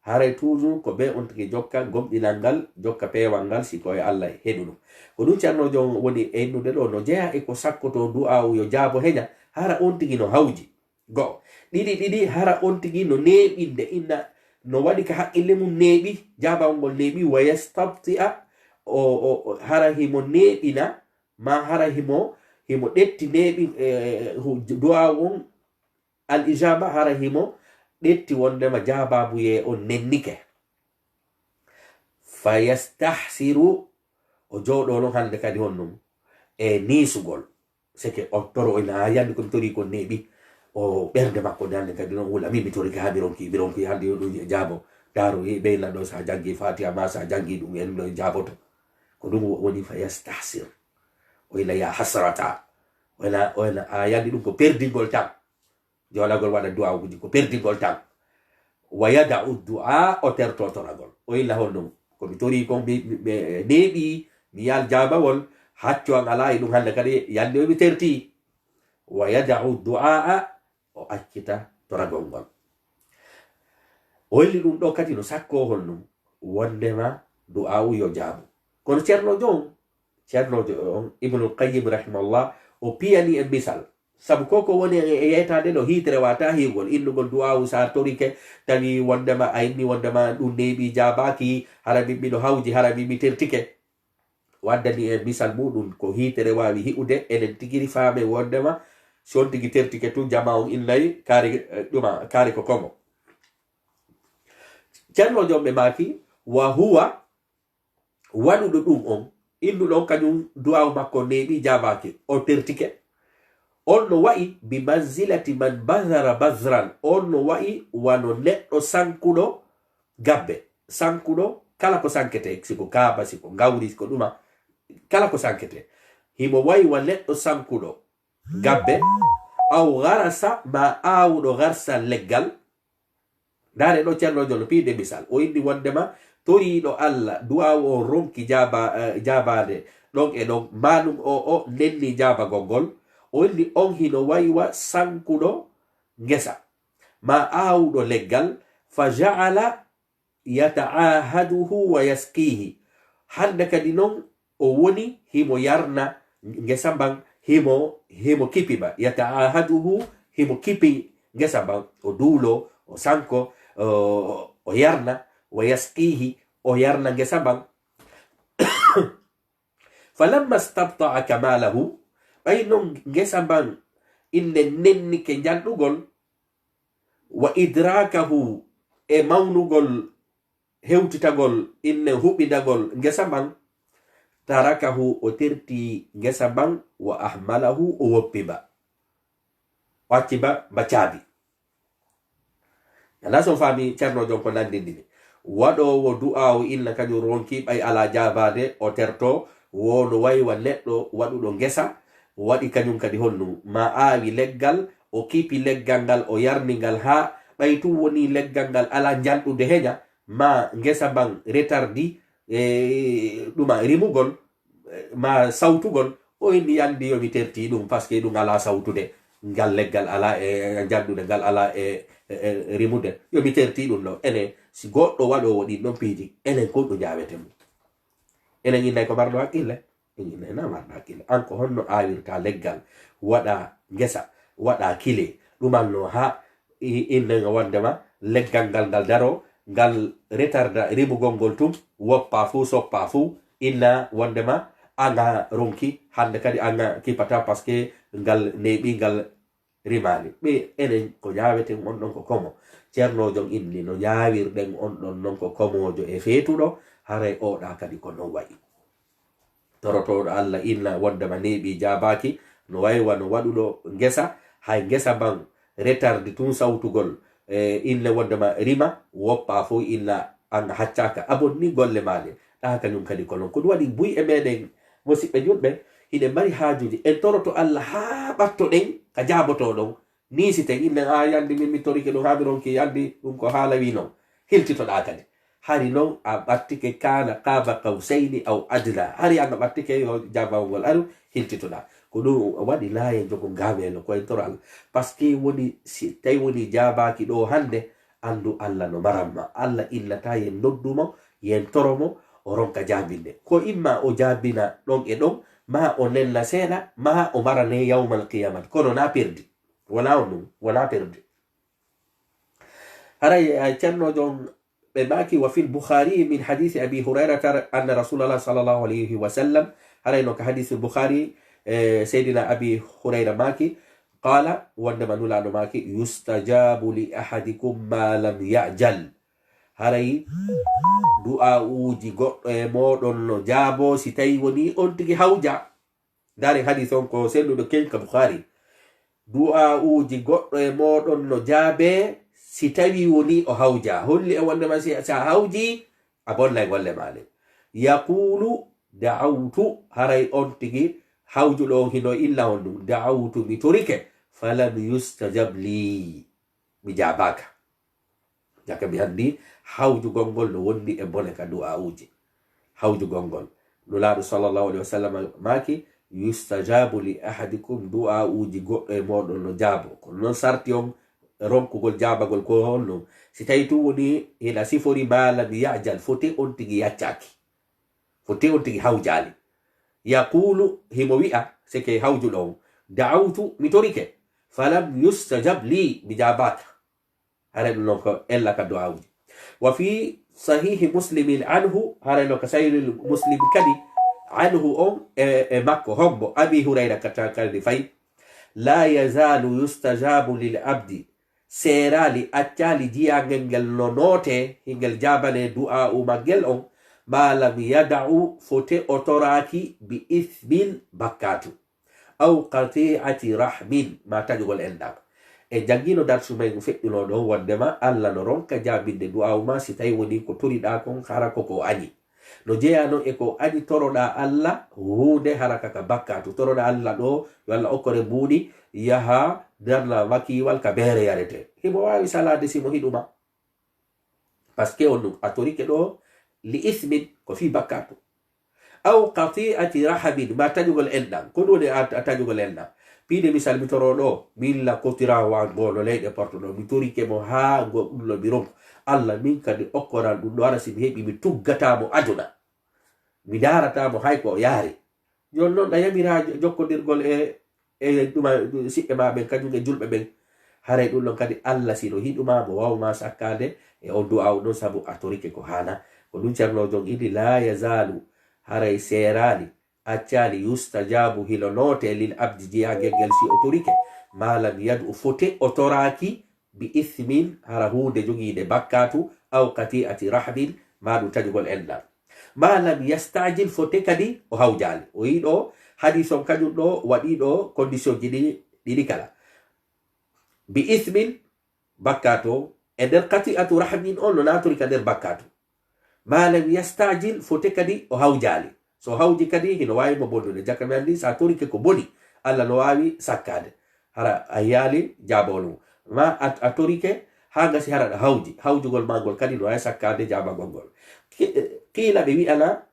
[SPEAKER 1] haray toujours ko ɓe on tigi jokka gomɗinal ngal jokka peewal ngal siko e allah heɗuɗum ko ɗum ceernojo woni ennude ɗo no jeeya e ko sakkoto du'awu yo jaabo heña hara on tigi no hawji go ɗiɗi hara on tigi no neɓinde inna no waɗi ka haqqille mum neeɓi jabawol ngol neeɓi wa yastabti'a o hara himo neeɓina ma hara himo ɗetti neeɓi du'a on al ijaba hara himo ɗetti wondema jababuye on nennike fa yastahsiru o jooɗono hande kadi honnum e nisugol seke o toro ina yandi komi tori ko neeɓi o ɓernde makko hande kadi noon wula min mi tori ka ha mironki hande ɗum jaabo daro ɓeyna ɗo sa janggi fatiha ma sa janggi ɗum en ɗo jaaboto ko ɗum woni fa yastahsir o ila ya hasrata ona a yandi ɗum ko perdigol tan jolagol waɗa du'a uji ko perdigol tan wa yada'u du'a o tertotoragol o illa honnum komi tori ko neeɓi mi yal jabawol hacco an ala e ɗum hande kadi yande mi terti wa yada'u du'a o accita toragol ngol o illi ɗum ɗo kadi no sakko honnum wondema du'a yo jaabu kono ceernojo on ibnul qayyim rahimahullah o piyani e misal sabu koko woni e yeytade ɗo hitere wata higol innugol du'awu sa torike tawi wondema a inni wondema ɗum neeɓi jabaki hara mimmiɗo hawji hara mimmi tertike waddani e misal muɗum ko hitere wawi hi'ude enen tigiri faame wondema son tigi tertike tu jama on innayi kaari ko kongo ceernojo ɓe maki wa huwa waɗuɗo ɗum on innuɗon kañum du'awu makko neeɓi jabaki o tertike on no wa'i bi manzilati man bazara bazran on no wa'i wano neɗɗo sankuɗo gabbe sankuɗo kala ko sankete siko kaaba siko gawri siko ɗuma kala ko sankete himo wa'i wa neɗɗo sankuɗo gabbe aw garasa ma awuɗo garsa leggal dare ɗo ceernojo no piide misal o indi wondema toriɗo allah du'awu o ronki jabade ɗon e ɗon manum o nenni jabagol ngol o indi on hino waywa sankuɗo ngesa ma awuɗo leggal fa ja'ala yata'ahaduhu wa yaskihi hande kadi noon o woni himo yarna ngesa mban himo kipiba yata'ahaduhu himo kipi ngesa mban o duulo o sanko o yarna wa yaskihi o yarna ngesa mban falamma stabta'a kamalahu ɓay noon ngesa mban inne nennike janɗugol wa idrakahu e mawnugol hewtitagol inne huɓidagol ngesa mban tarakahu o terti ngesa mban wa ahmalahu o woppiba wacciba ba caabi ala son faami ceernojon ko nandindini waɗowo du'awo inna kañum ronki ɓay ala jabade o terto wono waywa neɗɗo waɗuɗo ngesa waɗi kañum kadi honnu ma aawi leggal o kiipi leggal ngal o yarni ngal ha ɓay tum woni leggal ngal ala jalɗude heña ma ngesa mban retardi ɗuma rimugol ma sawtugol o inni yandi yomi terti ɗum par ce que ɗum ala sawtude ngal leggal ala e jalɗude ngal ala e rimude yomi terti ɗum ɗo enen si goɗɗo waɗowo ɗin ɗon piiji enen kon ɗo jawete mum enen innay ko marɗo haqqille na marɗo haqqille an ko honno awirta leggal waɗa ngesa waɗa kile ɗumanno ha innega wondema leggal ngal daro ngal retarda rimugol ngol tum woppa fuu soppa fuu inna wondema anga ronki hande kadi anga kipata par ce que ngal neeɓi ngal rimani ɓe enen ko jaweten on ɗon ko komo ceernojon inni no jawirɗen on ɗon non ko komojo e feetuɗo haray oɗa kadi ko non wayi torotoɗo allah inna wondema neeɓi jabaki no waywa no waɗuɗo ngesa hay ngesa ban retarde tun sawtugol inne wondema rima woppa fo illa anga haccaka abonni golle maɗe ɗa kañum kadi ko non ko ɗum waɗi buy e meɗen musidɓe julɓe hiɗe mari haajuji en toroto allah ha ɓattoɗen ka jabotoɗon nisiten inne ha yandi min mi torike ɗum ha mi ronki yandi ɗum ko haala wi noon hiltitoɗa kadi hari noon a ɓattike kana qaba qawsayni aw adna hari anga ɓattike yo jabawol aru hiltitoɗa ko ɗum waɗi laayen jogo gamelo koyen toro allah par ce que woni si tawi woni jabaki ɗo hande andu allah no maranma allah illata yen noddumo yen toromo o ronka jabinde ko imma o jabina ɗon e ɗon ma o nella seeɗa ma o marane yawmal qiyamat kono na perdi wala on ɗum wala perdi haray ceernojon ɓe maki wa fil bukhari min hadisi abi hurairata anna rasulallah sallllahu alayhi wa sallam haray no ka hadisi bukhari seydina abi hurayra maki qala wondema nulaɗo maki yustajabu li ahadikum ma lam yajal haray du'a uji goɗɗo e moɗon no jaabo si tawi woni on tigi hawja dari hadis on ko selluɗo kenka bukhari du'a uji goɗɗo e moɗon no jaabe si tawi woni o hawja holli e wondema sa hawji a bonnay golle maɗe yaqulu da'awtu haray on tigi hawjuɗo on hino illa on ɗum da'awtu mi torike falam yustajab li mi jabaka jaka mi andi hawjugol ngol no wondi e bone ka du'a uji hawjugol ngol nulaɗo sallllahu alayhi wa sallam maki yustajabu li ahadikum du'a uji goɗɗo e moɗon no jaabo kono noon sarti on ronkugol jabagol ko honno si tawi tu woni ina sifori malam yajal foti on tigi yaccaki foti on tigi hawjali yaqulu himo wi'a seke hawjuɗo on da'awtu mi torike falam yustajab li mi jabaka hare ɗum noon ko ella ka du'a uji wa fi sahihi muslimin anhu hare no ka sahihul muslim kadi anhu on e makko hombo abi hurayra kata kaldi fay la yazalu yustajabu lil abdi serali accali jiyangel ngel no note hingel jabane du'a umangel on malam yada'u fote otoraki bi ithmin bakkatu aw qati'ati rahmin ma tajugol endam e jangino darsu may go feƴƴuno ɗo wondema allah no ronka jabinde du'a uma si tawi woni ko toriɗa kon hara koko añi no jeyano e ko añi toroɗa allah hunde hara kaka bakkatu toroɗa allah ɗo yo allah okkore mbuuɗi yaha darna makiwal ka beere yarete himo wawi salade simo hiɗuma par ce que on ɗum a torike ɗo li ismin ko fi bakkatu aw qati'ati rahabin ma taƴugol enɗam ko ɗum woni a taƴugol enɗam piide misal mi toro ɗo milla kotirawa ngono leyɗe porto ɗo mi torike mo ha go ɗumlo mi ronko allah min kadi okkoran ɗum ɗo ara si mi heɓi mi tuggatamo aduna mi daratamo hay ko yaari jon noon ɗa yamira jokkodirgol e ɗuma siɓɓe maɓen kañum e julɓe ɓen haray ɗum ɗon kadi allah sino hiɗuma mo wawma sakkade e on du'aw ɗon saabu a torike ko hana ko ɗum ceernojon idi la yazalu haray serali accali yustajabu hilo note lil abdi jiyagel ngel si o torike malam yadu fote o toraki bi ithmin hara hunde jogiide bakkatu aw qati'ati rahmin maɗum taƴugol enɗam malam yastajil fote kadi o hawjali o yiɗo hadis on kañum ɗo waɗiɗo condition ji ɗiɗi kala bi ithmin bakkato e nder qati'atu rahmin on no natori ka nder bakkatu malam yastajil fote kadi o hawjali so hawji kadi hino wawi mo bonnude jakka mi andi sa torike ko boni allah no wawi sakkade hara a yaali jabolu ma a torike ha gasi hara ɗa hawji hawjugol magol kadi no wawi sakkade jabagol ngol qila ɓe wi'ana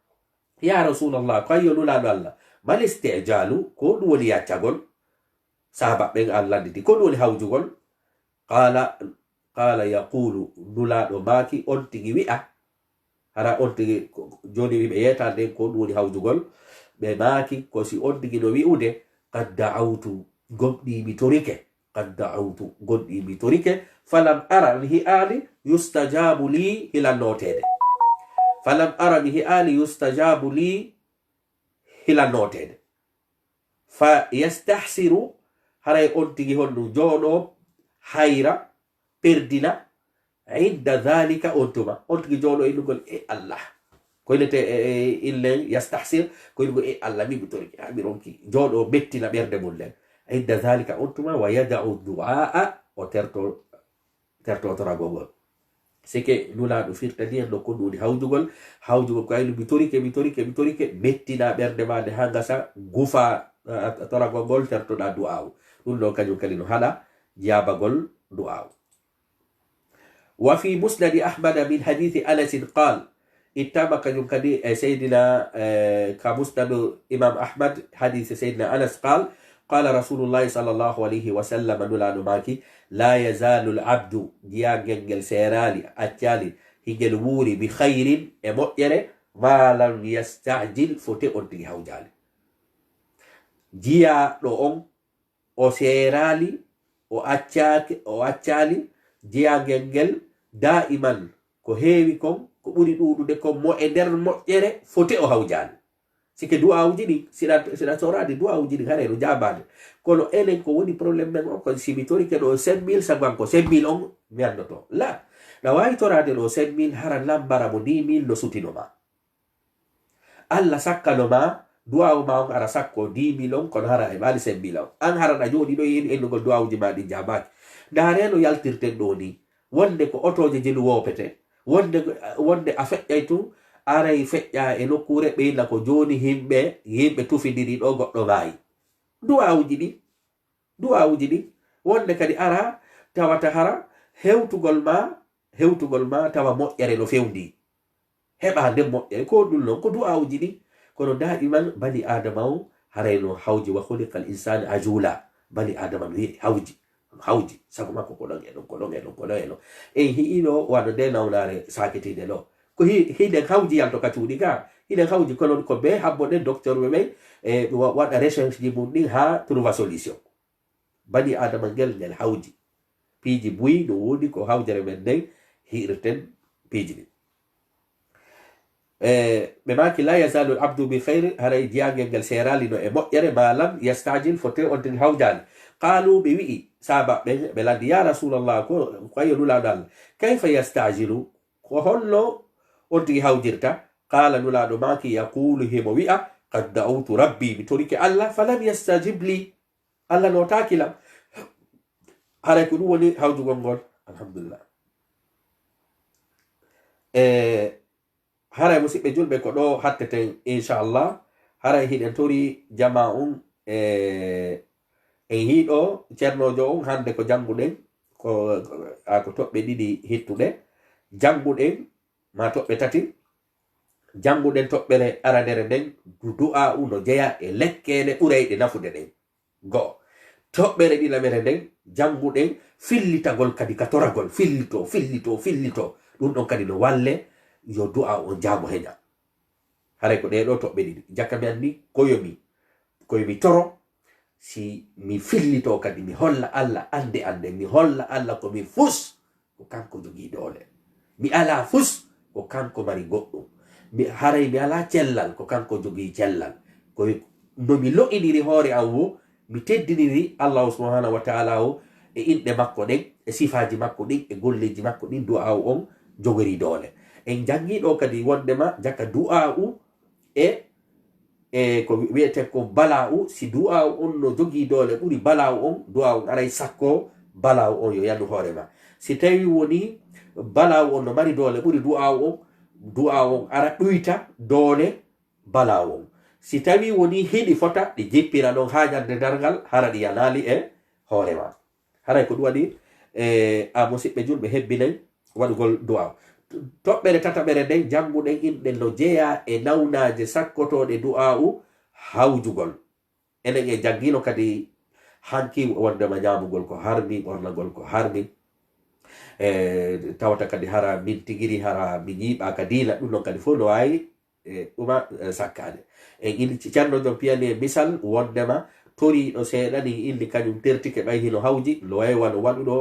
[SPEAKER 1] ya rasulallah ko ayyo nulaɗo allah mal istijalu ko ɗum woni yaccagol sahaba ɓen allah nditi ko ɗum woni hawjugol qala yaqulu nulaɗo maki on tigi wi'a hara on tigi joni wiɓe yeta nden ko ɗum woni hawjugol ɓe maki ko si on tigi no wi'ude qad da'awtu gonɗimi torike qad da'awtu gonɗimi torike falam ara mi hi'ali yustajabu li hilannotede falam ara mi hi'ali yustajabu li hilannotede fa yastahsiru haray on tigi honɗum jooɗo hayra perdina inda dhalika on tuma on tigi jooɗo innugol e allah koynete illen yastahsir koynugo e allah min mi toriki ha mi ronki jooɗo mettina ɓerde mum len inda dhalika on tuma wa yada'u du'a o tertotoragogol sike nulaɗo firtani en ɗo ko ɗum woni hawjugol ko aynu mi torike mettina ɓerde made ha gasa gufa toragol ngol tertoɗa du'aw ɗum ɗon kañum kadi no haɗa jabagol du'aw وفي مسند أحمد من حديث أنس قال اتبع كجم كدي سيدنا كمسند إمام أحمد حديث سيدنا أنس قال رسول الله صلى الله عليه وسلم نلانو ماكي لا يزال العبد جيانجل سيرالي أتالي هيجل ووري بخير مؤيرة ما لم يستعجل فتي أنتي هوجالي jiya ɗo on o serali o accali jiyagel ngel daiman ko heewi kon ko ɓuri ɗuɗude kon mo e nder moƴƴere foti o hawjani sike du'awuji ɗi siɗa sorade du'awuji ɗi hare no jabade kono enen ko woni probléme men on ko simi torike ɗo 5000 saban ko 5000 on mi andoto la na wawi torade ɗo 5000 hara lambara mo 10000 no sutinoma Allah sakkanoma du'awu ma on ara sakko 10 000 on kono hara e ɓaali 5 000 on an hara ɗa jooɗi ɗo yeni ennugol du'awuji ma ɗi jabaki ndareno yaltirten ɗo ni wonde ko otoje jelu wopete wonde a feƴƴay tum aray feƴƴa e nokkure ɓeyna ko joni yimɓe tufidiri ɗo goɗɗo maayi du'awuji ɗi wonde kadi ara tawata hara hewtugol ma tawa moƴƴere no fewndi heɓa nde moƴƴere ko ɗum non ko du'awuji ɗi kono daiman bani adama o harayno hawji wa khuliqal insani ajula bani adama no yiɗi hawji sago makko ko ɗon e ɗon en hiino wano nde nawnare sakitide ɗo ko hiɗen hawji yalto ka cuuɗi ga hiɗen hawji kono ko be habbo ɗen docteur ɓe ɓen e waɗa recherche ji mum ɗin ha trouva solution bani adama ngel hawji piiji buyi no wodi ko hawjere men nden hirten piiji ɗin ɓe maki la yazalu l abdu bi khayre haray jiyangel ngel seralino e moƴƴere ma lam yastajil fote on tigi hawjani qalu ɓe wi'i saba ɓe landi ya rasulallah ko kayo nulaɗo allah kayfa yastajilu ko holno on tigi hawjirta qala nulaɗo maki yaqulu himo wi'a qad da'utu rabbi mi torike allah falam yastajib li allah notakilam haray ko ɗum woni hawjugol ngol alhamdulillah haray musidɓe julɓe ko ɗo hatteten inchallah haray hiɗen tori jama on en hiiɗo ceernojo on hande ko jannguɗen ko toɓɓe ɗiɗi hittuɗe jannguɗen ma toɓɓe tati jannguɗen toɓɓere aranere nden du'a no jeeya e lekkele ɓurayɗe nafude ɗen go'o toɓɓere ɗiɗaɓere nden jannguɗen fillitagol kadi ka toragol fillito ɗum ɗon kadi no walle yo du'a on jaago heña haray ko ɗeɗo toɓɓe ɗiɗi jakka mi anndi koyomi toro si mi fillito kadi mi holla allah ande mi holla allah ko mi fus ko kanko jogii doole mi ala fus ko kanko mari goɗɗum haray mi ala cellal ko kanko jogii cellal ko no mi lo'iniri hoore am wo mi teddiniri allahu subhanahu wa ta'ala o e inɗe makko ɗen e sifaji makko ɗin e golleji makko ɗin du'a on jogori doole en jangiɗo kadi wondema jakka du'a e ko wiyete ko bala si du'a on no jogii doole ɓuri bala on du'a on aray sakko bala on yo yandu hoorema si tawi woni bala on no mari doole ɓuri du'a on ara ɗuyta doole bala on si tawi woni hiɗi fota ɗi jippira ɗon ha ñande dargal hara ɗi yanali e hoorema haray ko ɗum waɗi a musidɓe julɓe hebbinen waɗugol du'a toɓɓere tataɓere nden jannguɗen inɗen no jeeya e nawnaje sakkotoɗe du'a hawjugol enen e janngino kadi hanki wondema ñamugol ko harmi ɓornagol ko harmi tawata kadi hara min tigiri hara mi ñiiɓa ka diina ɗum ɗon kadi fof no wawi ɗuma sakkade in ceerno jom piyani e misal wondema toriɗo seeɗani inni kañum tertike ɓay hino hawji no waywa no waɗuɗo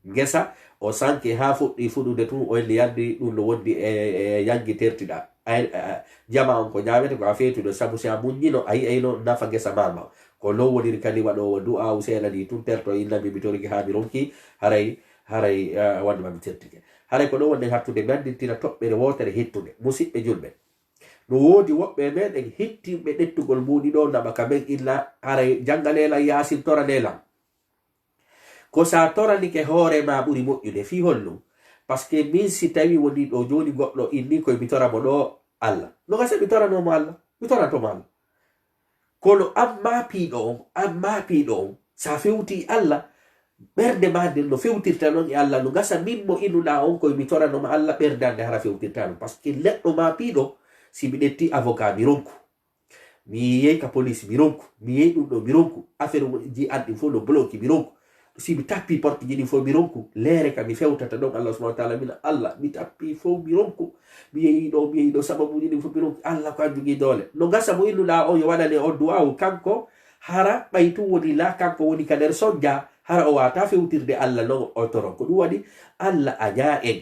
[SPEAKER 1] ngesa o sanki ha fuɗɗi fuɗude tun o elli yandi ɗum no wondi e yangi tertiɗa jama on ko ñawete ko a feetude sabu si a muññino a yi'ayno nafa gesa mama ko low woniri kadi waɗowo du'a seeɗani tun terto innami mi toriki ha mi ronki haray wondema mi tertike haray ko ɗo wonde hattude mi andintina toɓɓere wotere hittude musidɓe julɓe no woodi woɓɓe meɗen hittimɓe ɗettugol muɗi ɗo naɓa kamen illa haray janggalela yasin toranelam ko sa toranike hoorema ɓuri moƴƴude fi hollum par ce que min si tawi woni ɗo joni goɗɗo inni koye mi toramo ɗo allah no gasa mi toranomo allah mi torantomo allah kono amma piiɗo on sa fewti allah ɓernde ma nden no fewtirta noon e allah no gasa min mo inuɗa on koye mi toranoma allah ɓerdande hara fewtirta non par ce que leɗɗo ma piiɗo si mi ɗetti avocat mi ronku mi yehi ka police mi ronku mi yehi ɗum ɗo mi ronku affaire ji an ɗin fof no bloqué mi ronku si mi tappi porte ji ɗin fof mi ronku leere ka mi fewtata ɗon allah subhanahu wa taala min allah mi tappi fof mi ronku mi yehi ɗo sababuji ɗin fof mi ronku allah ko an jogii doole no gasa mo innuɗa on yo waɗane on du'awu kanko hara ɓaytu woni la kanko woni ka nder sojja hara o wata fewtirde Allah non o toro ko ɗum waɗi Allah aña en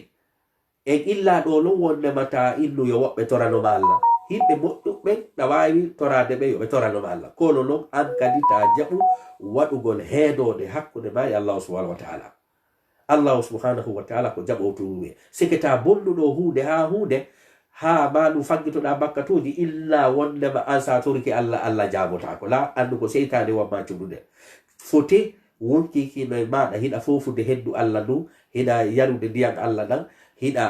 [SPEAKER 1] illa ɗo non wondemata innu yo woɓɓe toranoma Allah himɓe moƴƴuɓɓen ɗa wawi torade ɓe yoɓe toranoma Allah kono non an kadi ta jaɓu waɗugol heedode hakkude ma e Allah subhanahu wa ta'ala Allah subhanahu wa ta'ala ko jaɓotuwe sike ta bonnuɗo hunde ha hunde ha ma ɗum faggitoɗa bakkatuji illa wondema an sa toriki Allah Allah jabotako la andugo seytane wamma cuɗude foti wonkikino e maɗa hiɗa fofude heddu Allah ndu hiɗa yarude ndiyam Allah ɗan hiɗa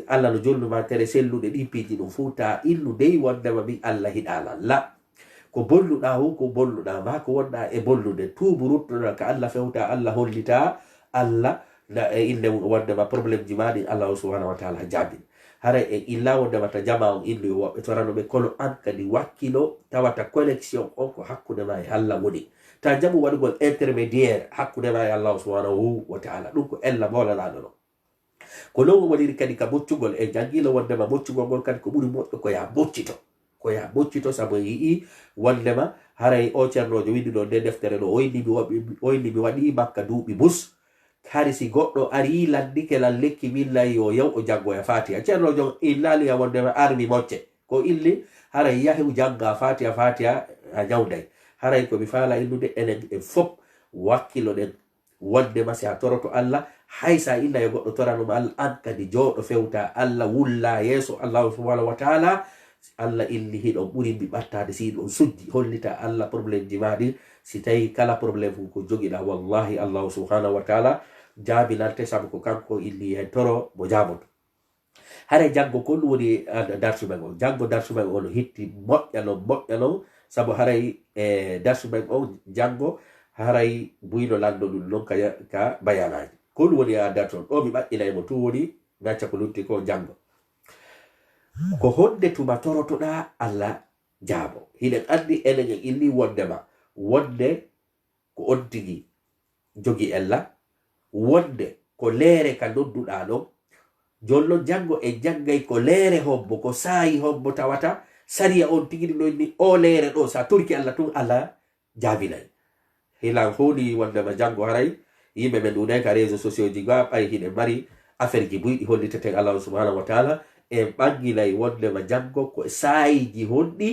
[SPEAKER 1] Allah no jolnuma tere sellude ɗin piiji ɗum fu ta illu dey wondema min Allah hiɗala la ko bolluɗa hu ko bolluɗa ma ko wonɗa e bollude tuubu ruttoɗa ka Allah fewta Allah hollita Allah inde wondema probléme ji maɗi Allah subhanahu wa ta'ala jabin hara e illa wondemata jama on illu yo woɓɓe toranoɓe kono an kadi wakkilo tawata connexion on ko hakkude ma e Allah woni ta jaɓu waɗugol intermédiaire hakkude ma e Allah subhanahu wa ta'ala ɗum ko ella molanaɗo non ko non waɗiri kadi ka boccugol e jangguila wondema boccugol ngol kadi ko ɓuuri moƴƴo ko ya boccito sabu yii wondema haray o ceernojo wiɗi ɗo nde deftere ɗo oyni mi waɗi makka duuɓi mus hari si goɗɗo ari landike lan lekki millay yo yaw o janggoya fatiha ceernojo illaliya wondema armi mocce ko illi haray yahu janga fatiha a ñawday haray komi faala innude enen e fop wakkilo ɗen wondema si a toroto Allah hay sa illa yo goɗɗo toranuma Allah an kadi jooɗo fewta Allah wulla yeeso Allah subhanahu wa ta'ala Allah illi hiɗon ɓuri mbi ɓattade si ɗon sujji hollita Allah probléme ji maɗi si tawi kala probléme fu ko jogiɗa wallahi Allah subhanahu wa ta'ala jaabinante sabu ko kanko illi hen toro mo jaboto hare janggo ko ɗum woni darsumen on janggo darsumen on hitti moƴƴa non sabu haray e darsumen on janggo haray buyno lando ɗum non ka bayanaji ko ɗum woni a darton ɗo mi ɓaƴƴinaymo tu woni gacca ko lutti ko janggo ko honde tuma torotoɗa Allah jaabo hiɗen andi enen en illi wondema wonde ko on tigi jogi ella wonde ko leere ka nodduɗa ɗon jollo janggo e janggay ko leere hombo ko saayi hombo tawata sariya on tigi ɗum ni o leere ɗo sa turki Allah tun Allah jaabinay hilan honi wondema janggo haray yimɓe ɓe ɗunay ka réseau sociaux ji ga ɓay hiɗe mari affaire ji buyɗi hollitete Allah subhanahu wa ta'ala en ɓangilay wondema janggo ko saayiji honɗi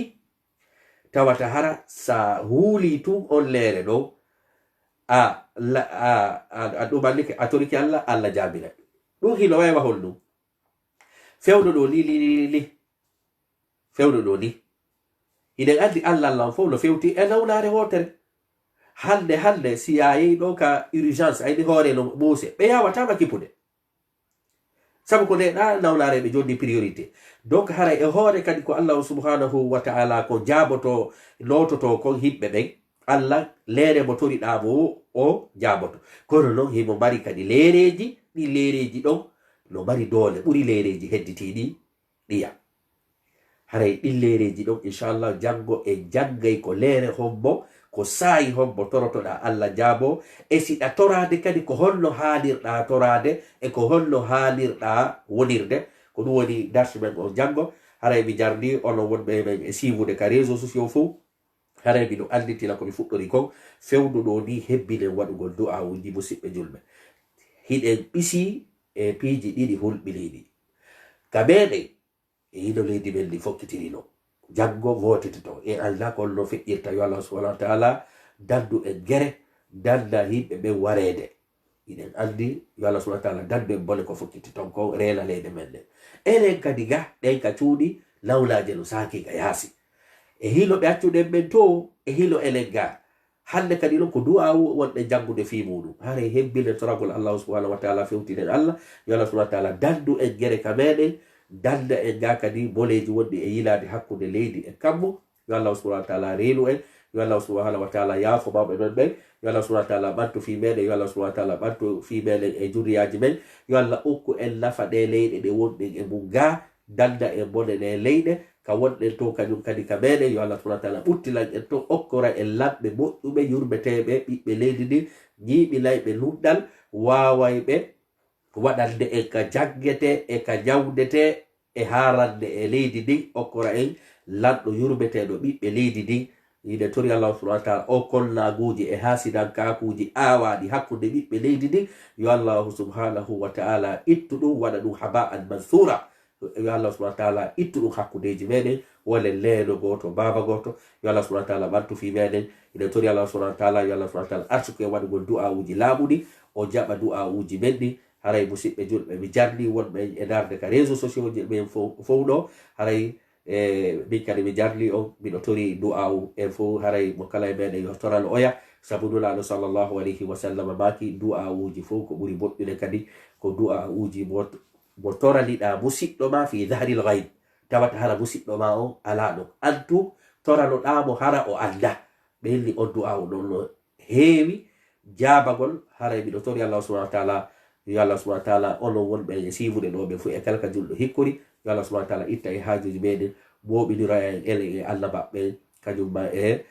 [SPEAKER 1] tawata hara sa huuli tun on leere ɗo a ɗumannike a toriki Allah Allah jaabinay ɗum hilo waywa holɗum fewɗo ɗo li fewɗo ɗo ni hiɗen andi Allah fof no fewti e nawnare wotere hande si a yehi ɗo ka urgence ayni hoore no muuse ɓe yawatama kippude sabu ko ndeɗa nawnare ɓe jonni priorité donc haray e hoore kadi ko Allah subhanahu wa ta'ala ko jaaboto lototo kon himɓe ɓen Allah leere mo toriɗamo o jaaboto kono noon himo mari kadi leereji ɗi leereji ɗon no mari doole ɓuri leereji hedditiɗi ɗiya haray ɗin leereji ɗon inchallah janggo e janggay ko leere hombo ko saayi hombo torotoɗa Allah jaabo e siɗa torade kadi ko holno haalirɗa torade e ko holno haalirɗa wonirde ko ɗum woni darsu men o janggo haray mi jarni onon wonɓe men e siiwude ka réseau sociaux fo haray mino anditila komi fuɗɗori kon fewnuɗo ni hebbinen waɗugol du'a uji musidɓe julɓe hiɗen ɓisi e piiji ɗiɗi hulɓiniɗi ka meɗen e yino leydi men ndi fokkitirino janggo votitito e Allah ko no feƴƴirta yo Allah subhanahu wa ta'ala dandu en gere danda himɓe ɓen warede iɗen andi yo Allah subhanahu wa ta'ala dandu en bone ko fokkititon ko reena leyde men ɗen enen kadi ga ɗen ka cuuɗi lawlaje no saaki ga yaasi e hilo ɓe accuɗen ɓen to e hilo enen ga hande kadi ɗon ko du'a wonɗe janggude fi muɗum haray hebbinen toragol Allah subhanahu wa ta'ala fewtinen Allah yo Allah subhanahu wa ta'ala dandu en gere ka meɗen danda en ga kadi boleji wonɗi e yilade hakkude leydi e kammo yo Allah subhanahu wa ta'ala reenu en yo Allah subhanahu wa ta'ala yaafo mawɓe non ɓen yo Allah subhanahu wa ta'ala ɓantu fi meɗen yo Allah subhanahu wa ta'ala ɓantu fi meɗen e juriyaji men yo Allah ukku en nafa ɗe leyɗe ɗe wonɗen e mum ga danda en bonen e leyɗe ka wonɗen to kañum kadi ka meɗen yo Allah subhanahu wa ta'ala ɓuttilan en to okkora en lamɓe moƴƴuɓe yurmeteɓe ɓiɓɓe leydi ndi jiiɓilayɓe luɗɗal wawayɓe waɗande en ka jaggete e ka jawdete e harande e leydi ndi okkora en lanɗo yurmeteɗo ɓiɓɓe leydi ndi ide tori Allah subhanahu wa ta'ala o konnaguji e hasidan kakuji awadi hakkude ɓiɓɓe leydi ndi yo Allah subhanahu wa ta'ala ittu ɗum waɗa ɗum haba'an mansura yo Allah subhanahu wa ta'ala ittu ɗum hakkudeji meɗen wole leeno goto baba goto yo Allah subhanahu wa ta'ala ɓantu fi meɗen ide tori Allah subhanahu wa ta'ala yo Allah subhanahu wa ta'ala arsuko e waɗugol du'a uji laaɓuɗi o jaɓa du'a uji men ɗi haray musidɓe julɓe mi jarni wonɓe e darde ka réseau sociaux ji ɓen fof ɗo haray min kadi mi jarli on miɗo tori du'a en fof haray mo kala e meɗen yo toral oya sabu nulaɗo sallllahu alayhi wa sallam maki du'a uji fof ko ɓuri moƴƴude kadi ko du'a uji mo toraliɗa musidɗo ma fi dahril ghaib tawata hara musidɗo ma o ala ɗon antu toranoɗamo hara o anda ɓenni on du'a ɗon no heewi jabagol haray miɗo tori Allah subhanahu wa ta'ala yo Allah subhanahu wa ta'ala onon wonɓe e sivude ɗo ɓe fof e kala ka julɗo hikkori yo Allah subhanahu wa ta'ala itta e hajuji meɗen moɓinira en ele e Allah maɓɓe kañum ma e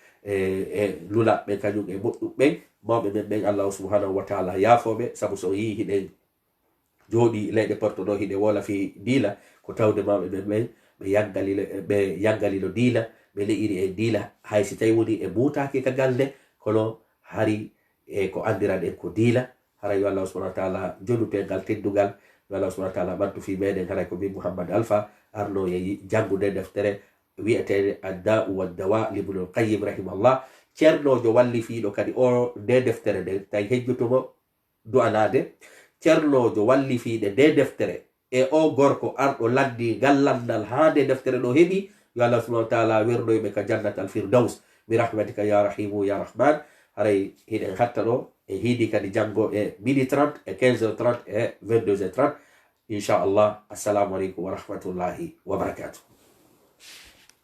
[SPEAKER 1] lulaɓɓe kañum e moƴƴuɓɓen mawɓe men ɓen Allah subhanahu wa ta'ala yaafoɓe sabu so yi hiɗen jooɗi leyɗe porto ɗo hiɗe wola fi diila ko tawde mawɓe men ɓen ɓe yangalino diila ɓe le'iri e diila hay si tawi woni e mutaki ka galde kono hari e ko andiran en ko diila hara yo Allah subhanahu wa ta'ala jonute ngal teddugal yo Allah subhanahu wa ta'ala ɓantu fi meɗen haray ko min Mouhammad Alpha arno e jangude deftere wi'etede adda'u waddawa libnul qayyim rahimahullah ceernojo walli fiiɗo kadi o nde deftere nde tawi hejjutomo du'anade ceernojo walli fiiɗe nde deftere e o gorko arɗo laddi gallandal ha nde deftere ɗo heɓi yo Allah subhanahu wa ta'ala wernoyɓe ka jannat al firdaus bi rahmatika ya rahimu ya rahman haray hiɗen hatta ɗo e hiidi kadi jango e midi 30 e 15h30 e 22h30 inchallah assalamu aleykum wa rahmatullahi wa barakatuh.